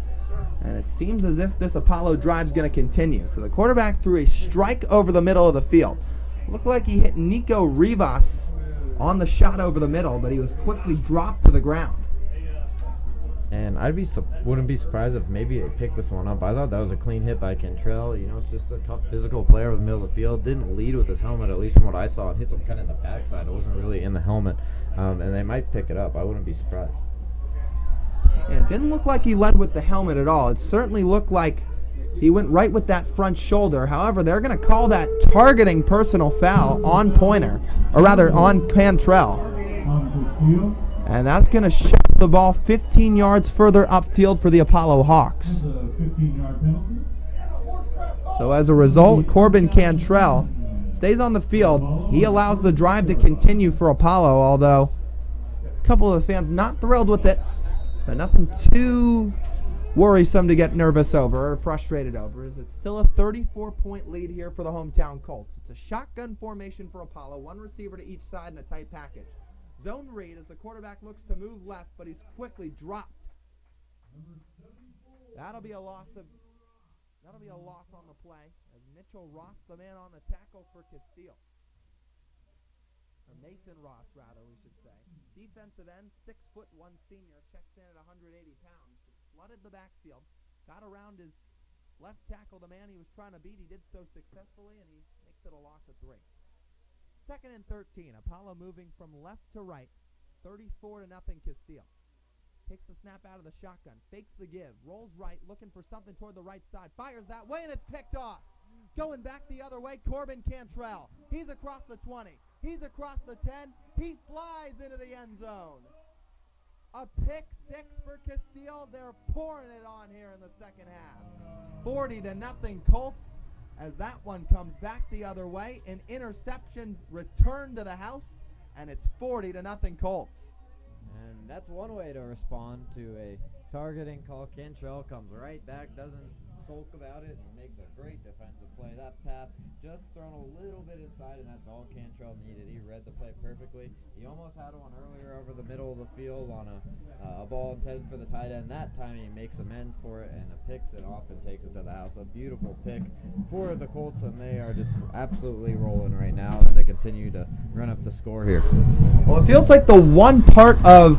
And it seems as if this Apollo drive is going to continue. So the quarterback threw a strike over the middle of the field. Looked like he hit Nico Rivas on the shot over the middle, but he was quickly dropped to the ground. And wouldn't be surprised if maybe they picked this one up. I thought that was a clean hit by Cantrell. You know, it's just a tough physical player over the middle of the field. Didn't lead with his helmet, at least from what I saw. It hits him kind of in the backside. It wasn't really in the helmet. And they might pick it up. I wouldn't be surprised. Yeah, it didn't look like he led with the helmet at all. It certainly looked like he went right with that front shoulder. However, they're going to call that targeting personal foul on Pointer, or rather on Cantrell. And that's going to shove the ball 15 yards further upfield for the Apollo Hawks. So as a result, Corbin Cantrell stays on the field. He allows the drive to continue for Apollo, although a couple of the fans not thrilled with it, but nothing too worrisome to get nervous over or frustrated over, as it's still a 34-point lead here for the hometown Colts. It's a shotgun formation for Apollo, one receiver to each side in a tight package. Zone read as the quarterback looks to move left, but he's quickly dropped. That'll be a loss on the play as Mitchell Ross, the man on the tackle for Casteel. Or Mason Ross, rather, we should say. Defensive end, 6'1" senior, checks in at 180 pounds. Just flooded the backfield, got around his left tackle, the man he was trying to beat. He did so successfully, and he makes it a loss of 3. 2nd and 13. Apollo moving from left to right. 34-0 Casteel. Takes the snap out of the shotgun. Fakes the give. Rolls right. Looking for something toward the right side. Fires that way, and it's picked off. Going back the other way, Corbin Cantrell. He's across the 20. He's across the 10. He flies into the end zone. A pick 6 for Casteel. They're pouring it on here in the second half. 40-0 Colts. As that one comes back the other way, an interception returned to the house, and it's 40-0 Colts. And that's one way to respond to a targeting call. Cantrell comes right back, doesn't sulk about it, and makes a great defensive play. That pass just thrown a little bit inside, and that's all Cantrell needed. He read the play perfectly. He almost had one earlier over the middle of the field on a ball intended for the tight end. That time he makes amends for it and picks it off and takes it to the house. A beautiful pick for the Colts, and they are just absolutely rolling right now as they continue to run up the score here. Well, it feels like the one part of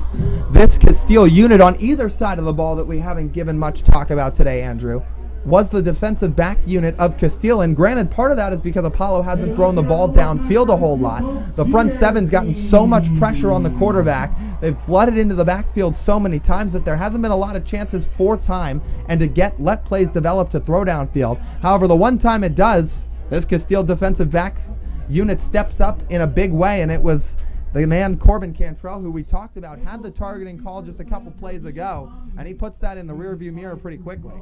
this Casteel unit on either side of the ball that we haven't given much talk about today, Andrew, was the defensive back unit of Casteel. And granted, part of that is because Apollo hasn't thrown the ball downfield a whole lot. The front seven's gotten so much pressure on the quarterback. They've flooded into the backfield so many times that there hasn't been a lot of chances for time and to let plays develop to throw downfield. However, the one time it does, this Casteel defensive back unit steps up in a big way, and it was The man Corbin Cantrell, who we talked about, had the targeting call just a couple plays ago, and he puts that in the rearview mirror pretty quickly.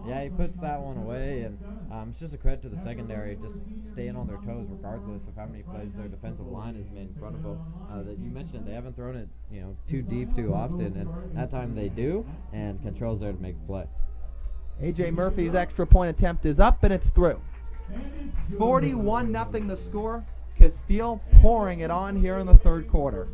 Yeah, he puts that one away, and it's just a credit to the secondary, just staying on their toes regardless of how many plays their defensive line has made in front of them. That you mentioned, they haven't thrown it, too deep too often, and that time they do, and Cantrell's there to make the play. A.J. Murphy's extra point attempt is up, and it's through. 41-0 the score. Casteel pouring it on here in the third quarter.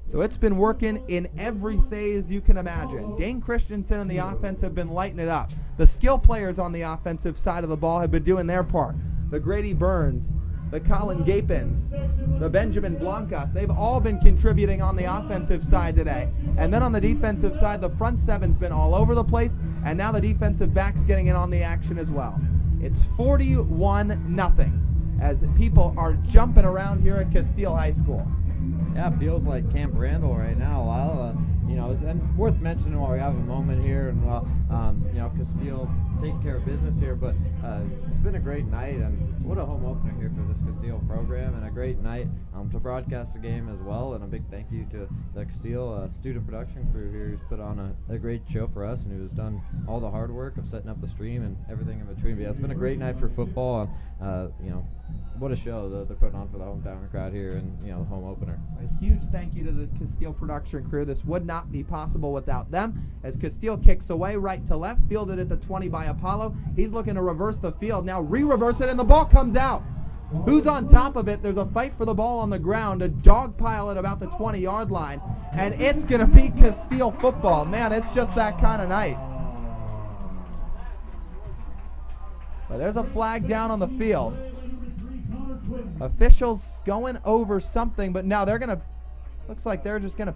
So it's been working in every phase you can imagine. Dane Christensen and the offense have been lighting it up. The skill players on the offensive side of the ball have been doing their part. The Grady Burns, the Colin Gapins, the Benjamin Blancas, they've all been contributing on the offensive side today. And then on the defensive side, the front seven's been all over the place, and now the defensive back's getting in on the action as well. It's 41-0 as people are jumping around here at Casteel High School. Yeah, it feels like Camp Randall right now. Lyle, and worth mentioning while we have a moment here, and Casteel taking care of business here. But it's been a great night, and what a home opener here for this Casteel program, and a great night to broadcast the game as well. And a big thank you to the Casteel student production crew here, who's put on a great show for us, and who's done all the hard work of setting up the stream and everything in between. But yeah, it's been a great night for football, and what a show they're putting on for the hometown crowd here, and the home opener. A huge thank you to the Casteel production crew. This would not be possible without them. As Casteel kicks away right to left, fielded at the 20 by Apollo. He's looking to reverse the field. Now re-reverse it, and the ball comes out. Who's on top of it? There's a fight for the ball on the ground, a dog pile at about the 20-yard line, and it's going to be Casteel football. Man, it's just that kind of night. But there's a flag down on the field. Officials going over something, but now they're going to, looks like they're just going to,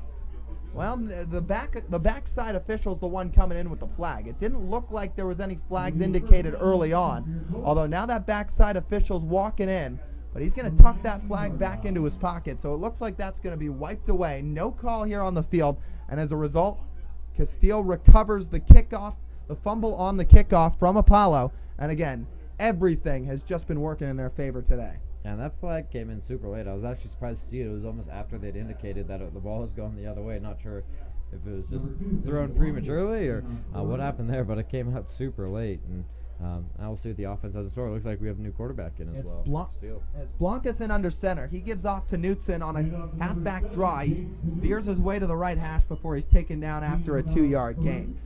well, the backside official's the one coming in with the flag. It didn't look like there was any flags indicated early on, although now that backside official's walking in, but he's going to tuck that flag back into his pocket, so it looks like that's going to be wiped away. No call here on the field, and as a result, Casteel recovers the kickoff, the fumble on the kickoff from Apollo, and again, everything has just been working in their favor today. Yeah, and that flag came in super late. I was actually surprised to see it. It was almost after they'd indicated that the ball was going the other way. Not sure if it was just thrown prematurely or what happened there, but it came out super late. And now we'll see what the offense has in store. It looks like we have a new quarterback in as well. It's Blancas in under center. He gives off to Knutson on a halfback draw. He veers his way to the right hash before he's taken down after a 2-yard gain.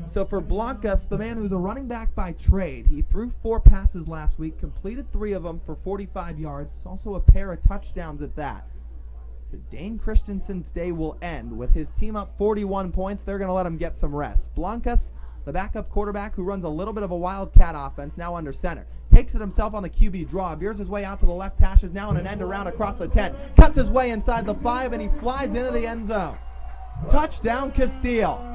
So for Blancas, the man who's a running back by trade, he threw 4 passes last week, completed 3 of them for 45 yards, also a pair of touchdowns at that. So Dane Christensen's day will end with his team up 41 points. They're going to let him get some rest. Blancas, the backup quarterback who runs a little bit of a wildcat offense, now under center. Takes it himself on the QB draw, veers his way out to the left hash, is now in an end around across the 10, cuts his way inside the 5, and he flies into the end zone. Touchdown Casteel.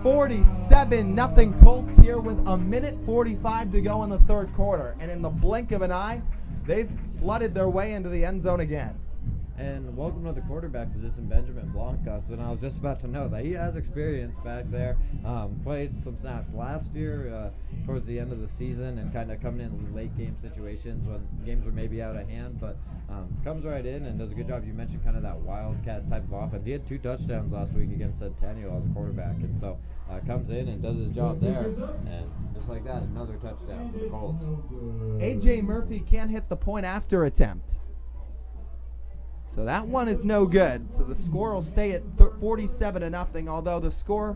47-0 Colts here with a minute 45 to go in the third quarter. And in the blink of an eye, they've flooded their way into the end zone again. And welcome to the quarterback position, Benjamin Blancas. And I was just about to know that he has experience back there. Played some snaps last year towards the end of the season and kind of coming in late game situations when games were maybe out of hand. But comes right in and does a good job. You mentioned kind of that wildcat type of offense. He had 2 touchdowns last week against Centennial as a quarterback. And so comes in and does his job there. And just like that, another touchdown for the Colts. A.J. Murphy can't hit the point after attempt. So that one is no good. So the score will stay at 47-0, although the score,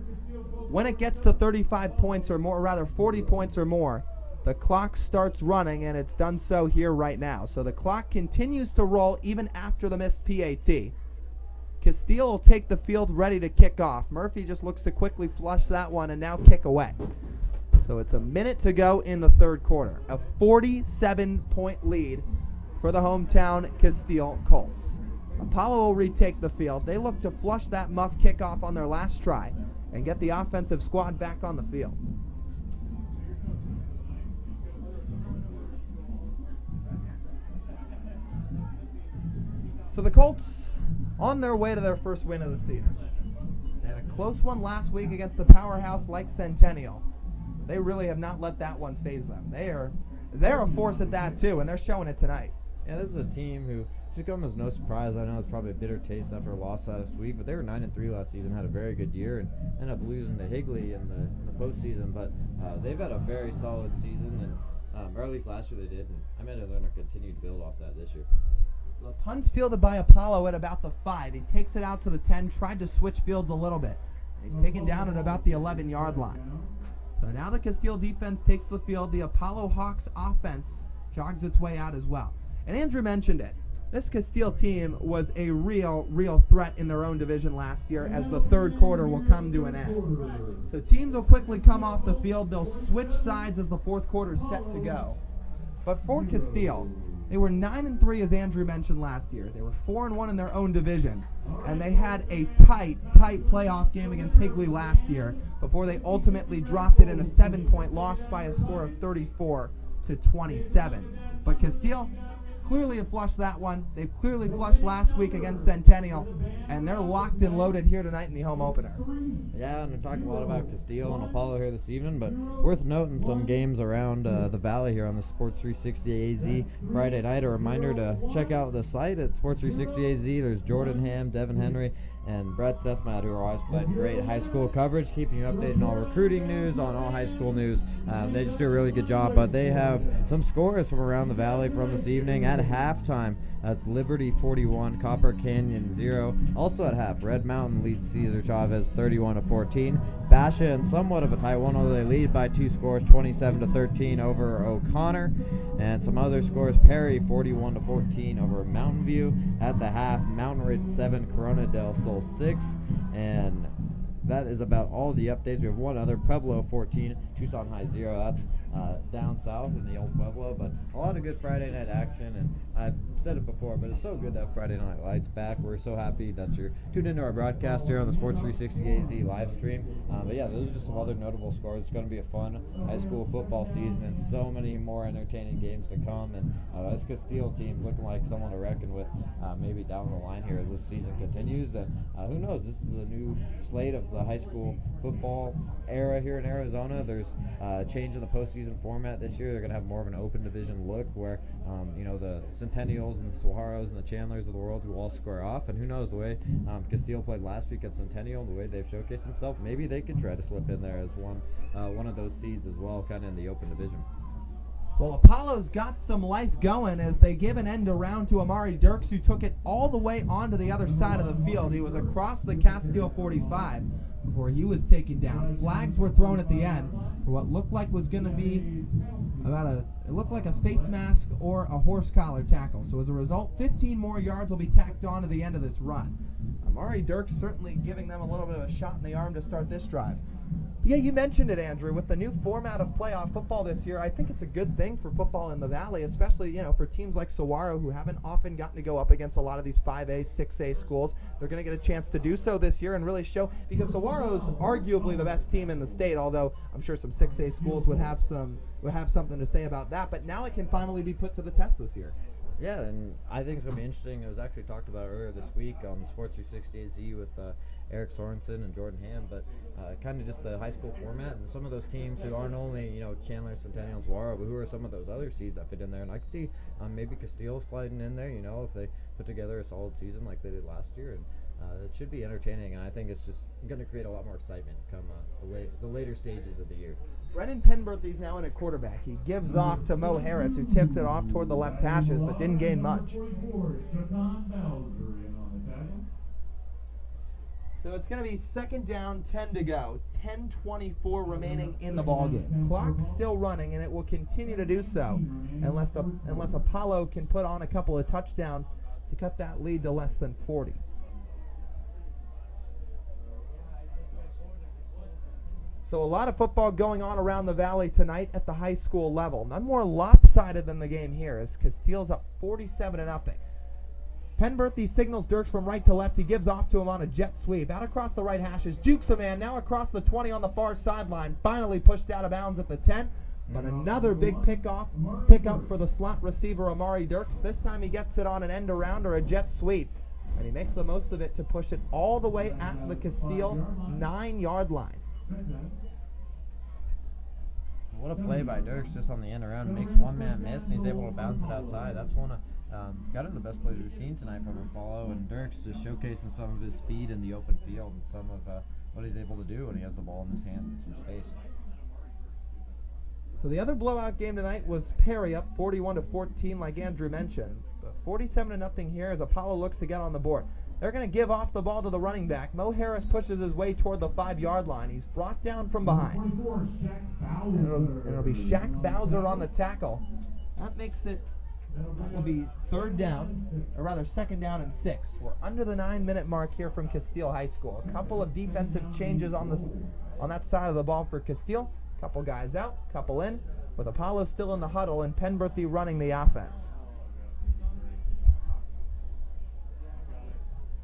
when it gets to 35 points or more, or rather 40 points or more, the clock starts running, and it's done so here right now. So the clock continues to roll even after the missed PAT. Casteel will take the field ready to kick off. Murphy just looks to quickly flush that one and now kick away. So it's a minute to go in the third quarter. A 47-point lead for the hometown Casteel Colts. Apollo will retake the field. They look to flush that muff kickoff on their last try and get the offensive squad back on the field. So the Colts on their way to their first win of the season. They had a close one last week against the powerhouse like Centennial. They really have not let that one faze them. They're a force at that too, and they're showing it tonight. Yeah, this is a team who should come as no surprise. I know it's probably a bitter taste after a loss last week, but they were 9-3 last season, had a very good year, and ended up losing to Higley in the postseason. But they've had a very solid season, and or at least last year they did. And I imagine they're going to continue to build off that this year. The punt's fielded by Apollo at about the 5. He takes it out to the 10, tried to switch fields a little bit. And he's taken down at about the 11-yard line. So now the Casteel defense takes the field. The Apollo Hawks offense jogs its way out as well. And Andrew mentioned it. This Casteel team was a real threat in their own division last year, as the third quarter will come to an end. So teams will quickly come off the field. They'll switch sides as the fourth quarter is set to go. But for Casteel, they were 9-3, as Andrew mentioned last year. They were 4-1 in their own division, and they had a tight playoff game against Higley last year before they ultimately dropped it in a 7-point loss by a score of 34-27. But Casteel clearly have flushed that one. They've clearly flushed last week against Centennial, and they're locked and loaded here tonight in the home opener. Yeah, and we're talking a lot about Casteel and Apollo here this evening, but worth noting some games around the Valley here on the Sports 360 AZ Friday night. A reminder to check out the site at Sports 360 AZ. There's Jordan Ham, Devin Henry, and Brett Sesmat, who are always providing great high school coverage, keeping you updated on all recruiting news, on all high school news. They just do a really good job, but they have some scores from around the Valley from this evening. At halftime, that's Liberty 41, Copper Canyon 0. Also at half, Red Mountain leads Cesar Chavez 31-14. Basha in somewhat of a tight one, although they lead by 2 scores, 27-13 over O'Connor. And some other scores, Perry 41-14 over Mountain View. At the half, Mountain Ridge 7, Corona del Sol 6. And that is about all the updates. We have one other, Pueblo 14, Tucson High 0. That's down south in the old Pueblo, but a lot of good Friday night action, and I've said it before, but it's so good to have Friday Night Lights back. We're so happy that you're tuned into our broadcast here on the Sports 360 AZ live stream. But yeah, those are just some other notable scores. It's going to be a fun high school football season, and so many more entertaining games to come. And this Casteel team looking like someone to reckon with maybe down the line here as this season continues. And who knows, this is a new slate of the high school football era here in Arizona. There's a change in the postseason format this year. They're going to have more of an open division look where, the Centennials and the Saguaros and the Chandlers of the world will all square off. And who knows, the way Casteel played last week at Centennial and the way they've showcased themselves, maybe they could try to slip in there as one of those seeds as well, kind of in the open division. Well, Apollo's got some life going as they give an end around to Amari Dirks, who took it all the way onto the other side of the field. He was across the Casteel 45 before he was taken down. Flags were thrown at the end for what looked like was going to be it looked like a face mask or a horse collar tackle. So as a result, 15 more yards will be tacked on to the end of this run. Amari Dirks certainly giving them a little bit of a shot in the arm to start this drive. Yeah, you mentioned it, Andrew. With the new format of playoff football this year, I think it's a good thing for football in the Valley, especially, for teams like Saguaro, who haven't often gotten to go up against a lot of these 5A, 6A schools. They're going to get a chance to do so this year and really show, because Saguaro's arguably the best team in the state, although I'm sure some 6A schools would have something to say about that. But now it can finally be put to the test this year. Yeah, and I think it's going to be interesting. It was actually talked about earlier this week on Sports 360 AZ with Eric Sorensen and Jordan Ham, but kind of just the high school format and some of those teams who aren't only, Chandler, Centennial, Saguaro, but who are some of those other seeds that fit in there. And I could see maybe Casteel sliding in there, if they put together a solid season like they did last year. And it should be entertaining, and I think it's just going to create a lot more excitement come the later stages of the year. Brennan Penberthy's now in at quarterback. He gives off to Mo Harris, who tipped it off toward the left hashes, but didn't gain much. So it's going to be second down, 10 to go. 10:24 remaining in the ballgame. Clock still running, and it will continue to do so unless Apollo can put on a couple of touchdowns to cut that lead to less than 40. So a lot of football going on around the Valley tonight at the high school level. None more lopsided than the game here as Casteel's up 47-0. Penberthy signals Dirks from right to left. He gives off to him on a jet sweep. Out across the right hashes. Jukes a man. Now across the 20 on the far sideline. Finally pushed out of bounds at the 10. But another big pickup for the slot receiver Amari Dirks. This time he gets it on an end around or a jet sweep. And he makes the most of it to push it all the way at the Casteel 9-yard line. What a play by Dirks just on the end around. Makes one man miss, and he's able to bounce it outside. That's one of got in the best plays we've seen tonight from Apollo, and Dirks just showcasing some of his speed in the open field and some of what he's able to do when he has the ball in his hands and some space. So the other blowout game tonight was Perry up 41-14, like Andrew mentioned. But 47-0 here as Apollo looks to get on the board. They're going to give off the ball to the running back. Mo Harris pushes his way toward the 5-yard line. He's brought down from behind. And it'll be Shaq Bowser on the tackle. That makes it, that will be third down, or rather second down and 6. We're under the 9-minute mark here from Casteel High School. A couple of defensive changes on that side of the ball for Casteel. Couple guys out, couple in, with Apollo still in the huddle and Penberthy running the offense.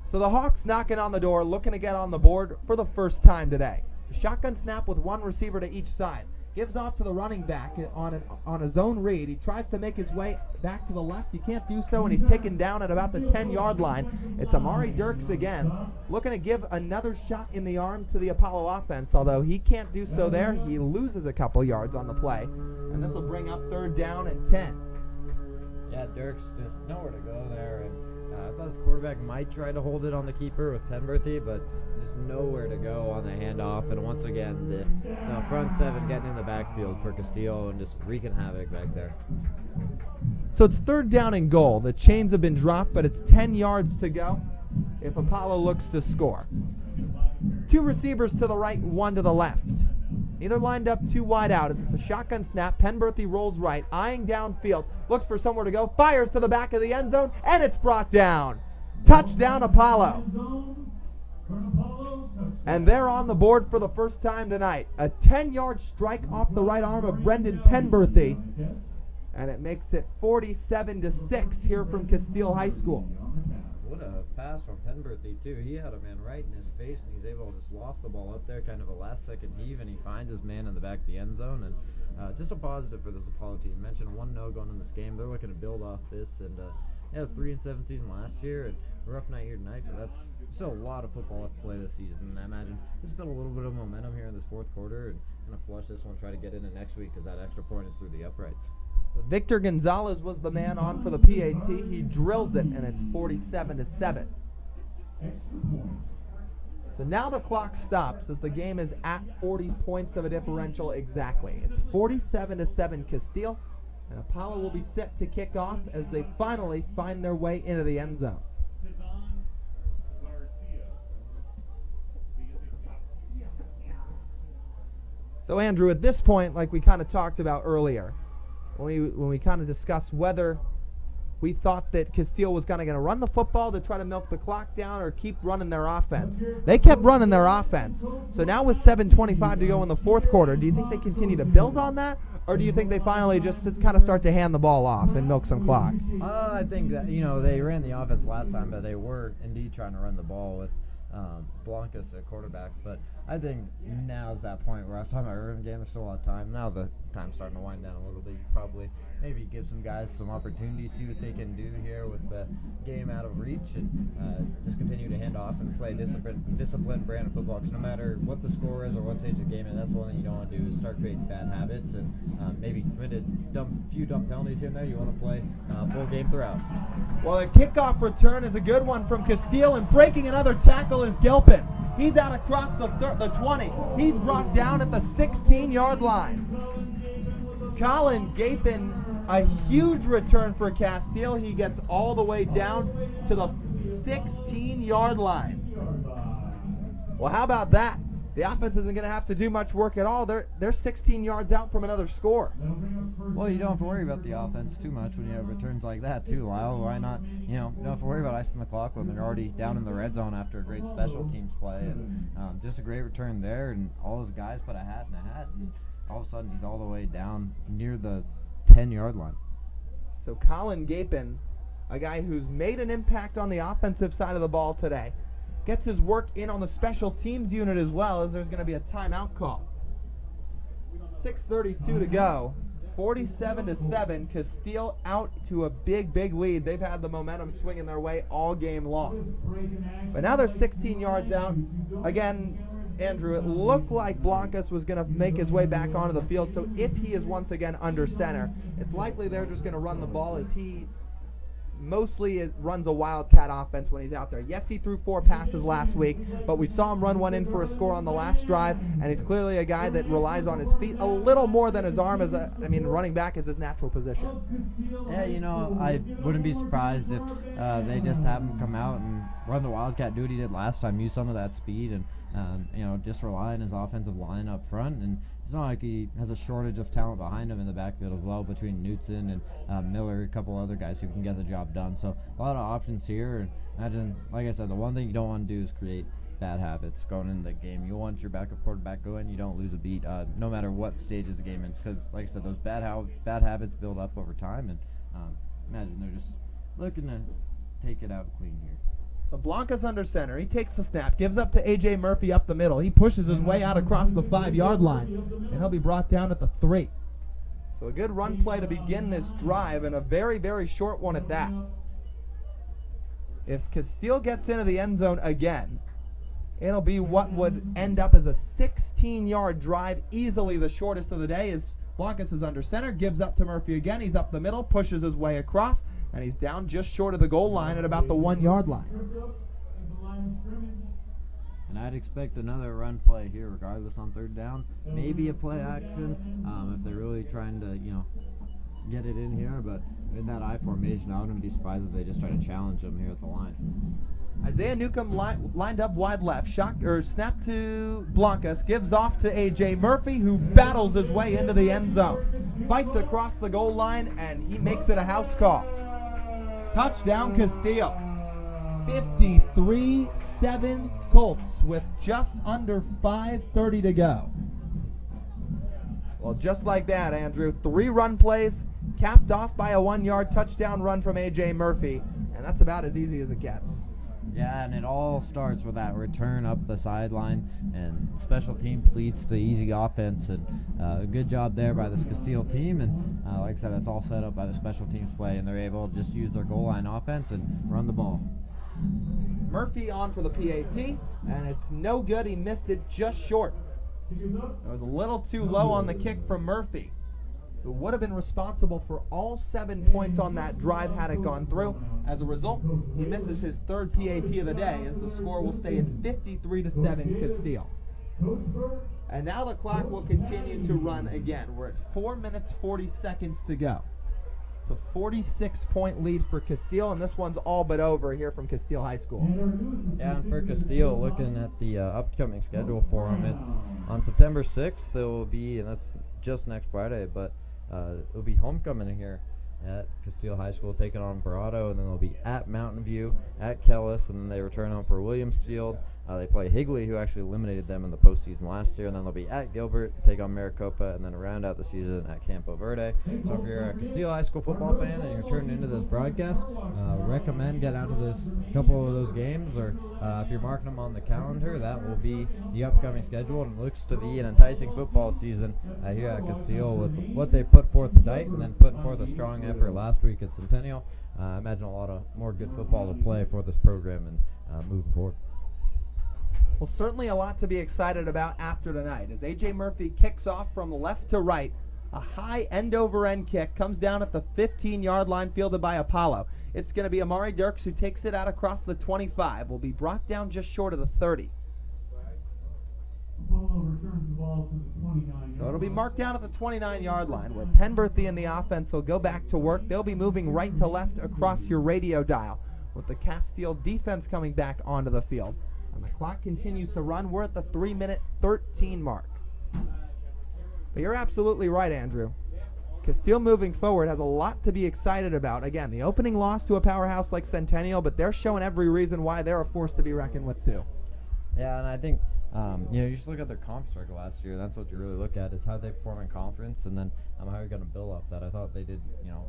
So the Hawks knocking on the door, looking to get on the board for the first time today. It's a shotgun snap with one receiver to each side. Gives off to the running back on a zone read. He tries to make his way back to the left. He can't do so, and he's taken down at about the 10-yard line. It's Amari Dirks again, looking to give another shot in the arm to the Apollo offense, although he can't do so there. He loses a couple yards on the play, and this will bring up third down and 10. Yeah, Dirks just nowhere to go there, and I thought his quarterback might try to hold it on the keeper with Penberthy, but just nowhere to go on the handoff. And once again, the front seven getting in the backfield for Casteel and just wreaking havoc back there. So it's third down and goal. The chains have been dropped, but it's 10 yards to go if Apollo looks to score. Two receivers to the right, one to the left. Neither lined up too wide out as it's a shotgun snap. Penberthy rolls right, eyeing downfield, looks for somewhere to go, fires to the back of the end zone, and it's brought down. Touchdown Apollo. And they're on the board for the first time tonight. A 10-yard strike off the right arm of Brendan Penberthy. And it makes it 47-6 here from Casteel High School. What a pass from Penberthy, too. He had a man right in his face, and he's able to just loft the ball up there, kind of a last-second heave, and he finds his man in the back of the end zone. And just a positive for this Apollo team. Mentioned 1-0 going in this game. They're looking to build off this, and they had a 3-7 season last year, and a rough night here tonight, but that's still a lot of football left to play this season. And I imagine this has been a little bit of momentum here in this fourth quarter, and going to flush this one, try to get into next week, because that extra point is through the uprights. Victor Gonzalez was the man on for the PAT. He drills it, and it's 47-7. So now the clock stops as the game is at 40 points of a differential exactly. It's 47-7 Casteel, and Apollo will be set to kick off as they finally find their way into the end zone. So Andrew, at this point, like we kind of talked about earlier, when we kind of discussed whether we thought that Casteel was kind of going to run the football to try to milk the clock down or keep running their offense. They kept running their offense. So now with 7:25 to go in the fourth quarter, do you think they continue to build on that? Or do you think they finally just kind of start to hand the ball off and milk some clock? I think that, they ran the offense last time, but they were indeed trying to run the ball with Blancas at quarterback. But I think now's that point where I was talking about earlier in the game, there's still a lot of time. Now the time's starting to wind down a little bit. You probably maybe give some guys some opportunities, see what they can do here with the game out of reach, and just continue to hand off and play disciplined brand of football. Because no matter what the score is or what stage of the game is, that's the one thing you don't want to do is start creating bad habits and maybe commit a few dumb penalties here and there. You want to play full game throughout. Well, the kickoff return is a good one from Casteel, and breaking another tackle is Gilpin. He's out across the 20. He's brought down at the 16-yard line. Colin Gapin, a huge return for Casteel. He gets all the way down to the 16-yard line. Well, how about that? The offense isn't going to have to do much work at all. They're 16 yards out from another score. Well, you don't have to worry about the offense too much when you have returns like that too, Lyle. Why not? You don't have to worry about icing the clock when they're already down in the red zone after a great special teams play. And just a great return there, and all those guys put a hat in a hat, and all of a sudden he's all the way down near the 10-yard line. So Colin Gapin, a guy who's made an impact on the offensive side of the ball today, gets his work in on the special teams unit as well, as there's going to be a timeout call. 6:32 to go. 47-7. Casteel out to a big lead. They've had the momentum swinging their way all game long. But now they're 16 yards out. Again, Andrew, it looked like Blancas was going to make his way back onto the field, so if he is once again under center, it's likely they're just going to run the ball as he mostly runs a wildcat offense when he's out there. Yes, he threw 4 passes last week, but we saw him run one in for a score on the last drive, and he's clearly a guy that relies on his feet a little more than his arm. Running back is his natural position. Yeah, I wouldn't be surprised if they just have him come out and run the wildcat, do what he did last time, use some of that speed, and just rely on his offensive line up front. And it's not like he has a shortage of talent behind him in the backfield as well, between Knutson and Miller, a couple other guys who can get the job done. So a lot of options here. And imagine, like I said, the one thing you don't want to do is create bad habits going into the game. You want your backup quarterback going, you don't lose a beat, no matter what stages the game is, because, like I said, those bad habits build up over time. And imagine they're just looking to take it out clean here. So Blanca's under center. He takes the snap, gives up to A.J. Murphy up the middle. He pushes his way out across the 5-yard line, and he'll be brought down at the 3. So a good run play to begin this drive, and a very, very short one at that. If Casteel gets into the end zone again, it'll be what would end up as a 16-yard drive, easily the shortest of the day, as Blancas is under center, gives up to Murphy again. He's up the middle, pushes his way across, and he's down just short of the goal line at about the 1-yard line. And I'd expect another run play here, regardless, on 3rd down. Maybe a play action if they're really trying to, get it in here. But in that I formation, I wouldn't be surprised if they just try to challenge them here at the line. Isaiah Newcomb lined up wide left. Snap to Blancas. Gives off to A.J. Murphy, who battles his way into the end zone. Fights across the goal line, and he makes it a house call. Touchdown, Casteel. 53-7 Colts with just under 5:30 to go. Well, just like that, Andrew. 3 run plays, capped off by a 1-yard touchdown run from A.J. Murphy, and that's about as easy as it gets. Yeah, and it all starts with that return up the sideline, and special teams leads to easy offense, and a good job there by this Casteel team. And like I said, that's all set up by the special teams play, and they're able to just use their goal line offense and run the ball. Murphy on for the PAT, and it's no good. He missed it just short. It was a little too low on the kick from Murphy, who would have been responsible for all 7 points on that drive had it gone through. As a result, he misses his 3rd PAT of the day, as the score will stay at 53-7 Casteel. And now the clock will continue to run again. We're at 4 minutes 40 seconds to go. It's a 46-point lead for Casteel, and this one's all but over here from Casteel High School. Yeah, and for Casteel, looking at the upcoming schedule for them, it's on September 6th. There will be, and that's just next Friday, but it'll be homecoming here at Casteel High School, taking on Verado, and then they'll be at Mountain View, at Kellis, and then they return home for Williamsfield. They play Higley, who actually eliminated them in the postseason last year, and then they'll be at Gilbert, take on Maricopa, and then round out the season at Campo Verde. So if you're a Casteel High School football fan and you're turning into this broadcast, recommend get out to this couple of those games, or if you're marking them on the calendar, that will be the upcoming schedule, and looks to be an enticing football season here at Casteel with what they put forth tonight, and then putting forth a strong effort last week at Centennial. I imagine a lot of more good football to play for this program and moving forward. Well, certainly a lot to be excited about after tonight, as A.J. Murphy kicks off from left to right. A high end-over-end kick comes down at the 15-yard line, fielded by Apollo. It's going to be Amari Dirks who takes it out across the 25. Will be brought down just short of the 30. So it'll be marked down at the 29-yard line, where Penberthy and the offense will go back to work. They'll be moving right to left across your radio dial, with the Casteel defense coming back onto the field. And the clock continues to run. We're at the 3-minute 13 mark. But you're absolutely right, Andrew. Casteel moving forward has a lot to be excited about. Again, the opening loss to a powerhouse like Centennial, but they're showing every reason why they're a force to be reckoned with too. Yeah, and I think you just look at their conference record last year. That's what you really look at, is how they perform in conference, and then how you're going to build off that. I thought they did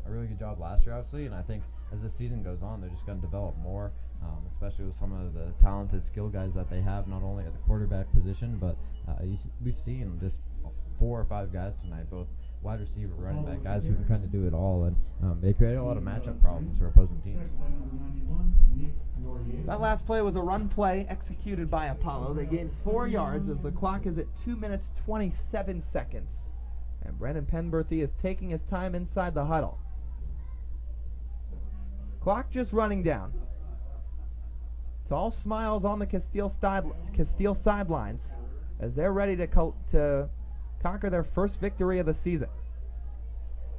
a really good job last year, obviously, and I think as the season goes on, they're just going to develop more, especially with some of the talented skill guys that they have, not only at the quarterback position, but we've seen just 4 or 5 guys tonight, both wide receiver, running back, guys who can kind of do it all, and they create a lot of matchup problems for opposing teams. That last play was a run play executed by Apollo. They gained 4 yards as the clock is at 2 minutes 27 seconds. And Brendan Penberthy is taking his time inside the huddle. Clock just running down. It's all smiles on the Casteel sidelines as they're ready to conquer their first victory of the season.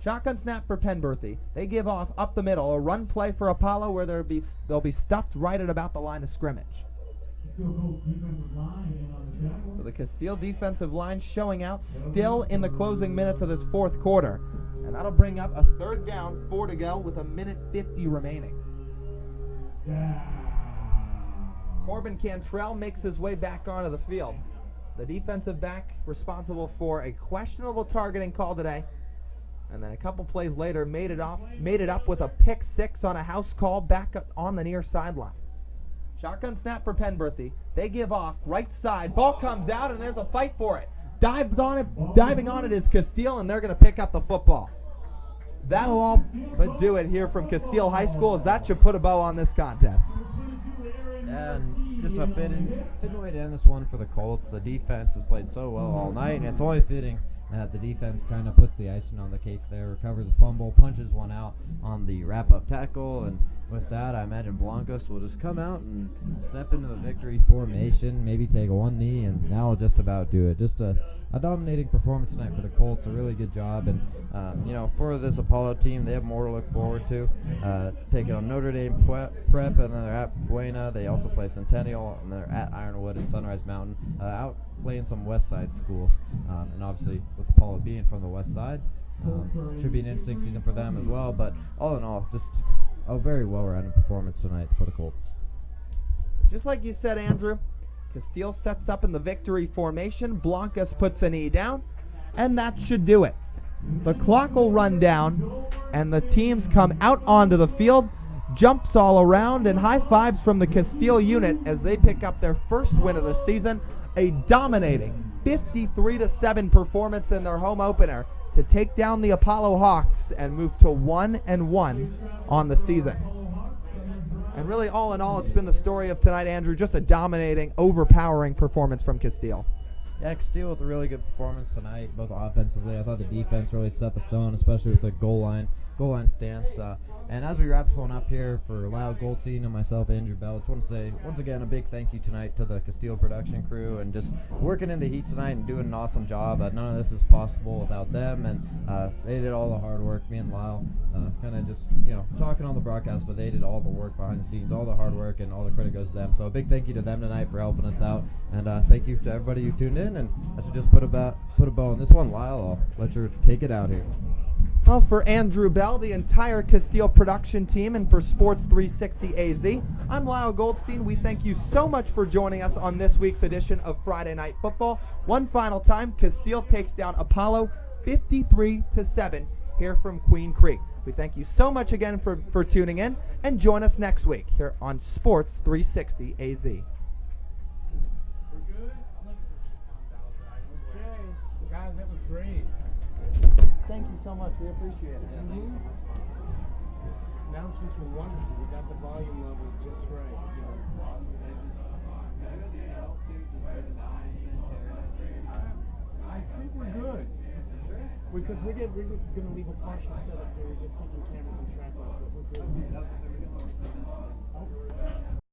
Shotgun snap for Penberthy. They give off up the middle, a run play for Apollo where they'll be stuffed right at about the line of scrimmage. So the Casteel defensive line showing out still in the closing minutes of this fourth quarter. And that'll bring up a third down, 4 to go with 1:50 remaining. Corbin Cantrell makes his way back onto the field. The defensive back responsible for a questionable targeting call today. And then a couple plays later made it up with a pick 6 on a house call back up on the near sideline. Shotgun snap for Penberthy. They give off right side. Ball comes out and there's a fight for it. Diving on it is Casteel, and they're going to pick up the football. That'll all but do it here from Casteel High School, as that should put a bow on this contest. And just a fitting way to end this one for the Colts. The defense has played so well all night, and it's only fitting that the defense kind of puts the icing on the cake there, recovers a fumble, punches one out on the wrap-up tackle, and with that, I imagine Blancos will just come out and step into the victory formation, maybe take one knee, and that'll just about do it. Just a dominating performance tonight for the Colts, a really good job, and for this Apollo team, they have more to look forward to. Taking on Notre Dame Prep, and then they're at Buena. They also play Centennial, and they're at Ironwood and Sunrise Mountain, out playing some West Side schools, and obviously with Apollo being from the West Side, should be an interesting season for them as well. But all in all, just a very well-rounded performance tonight for the Colts. Just like you said, Andrew, Casteel sets up in the victory formation. Blancas puts a knee down, and that should do it. The clock will run down, and the teams come out onto the field. Jumps all around, and high fives from the Casteel unit as they pick up their first win of the season. A dominating 53-7 performance in their home opener to take down the Apollo Hawks and move to 1-1 on the season. And really, all in all, it's been the story of tonight, Andrew. Just a dominating, overpowering performance from Casteel. Yeah, Casteel with a really good performance tonight, both offensively. I thought the defense really set the stone, especially with the goal line stance. And as we wrap this one up here for Lyle Goldstein and myself, Andrew Bell, I just want to say once again a big thank you tonight to the Casteel production crew and just working in the heat tonight and doing an awesome job. None of this is possible without them, and they did all the hard work. Me and Lyle kind of just talking on the broadcast, but they did all the work behind the scenes, all the hard work, and all the credit goes to them. So a big thank you to them tonight for helping us out, and thank you to everybody who tuned in. And I should just put a bow on this one. Lyle, I'll let you take it out here. Well, for Andrew Bell, the entire Casteel production team, and for Sports 360 AZ, I'm Lyle Goldstein. We thank you so much for joining us on this week's edition of Friday Night Football. One final time, Casteel takes down Apollo 53-7 here from Queen Creek. We thank you so much again for tuning in, and join us next week here on Sports 360 AZ. Okay, guys, that was great. Thank you so much. We appreciate it. Announcements were wonderful. We got the volume level just right. I think we're good. Because we're going to leave a partial setup here. We're just taking cameras and tripod. But we're good.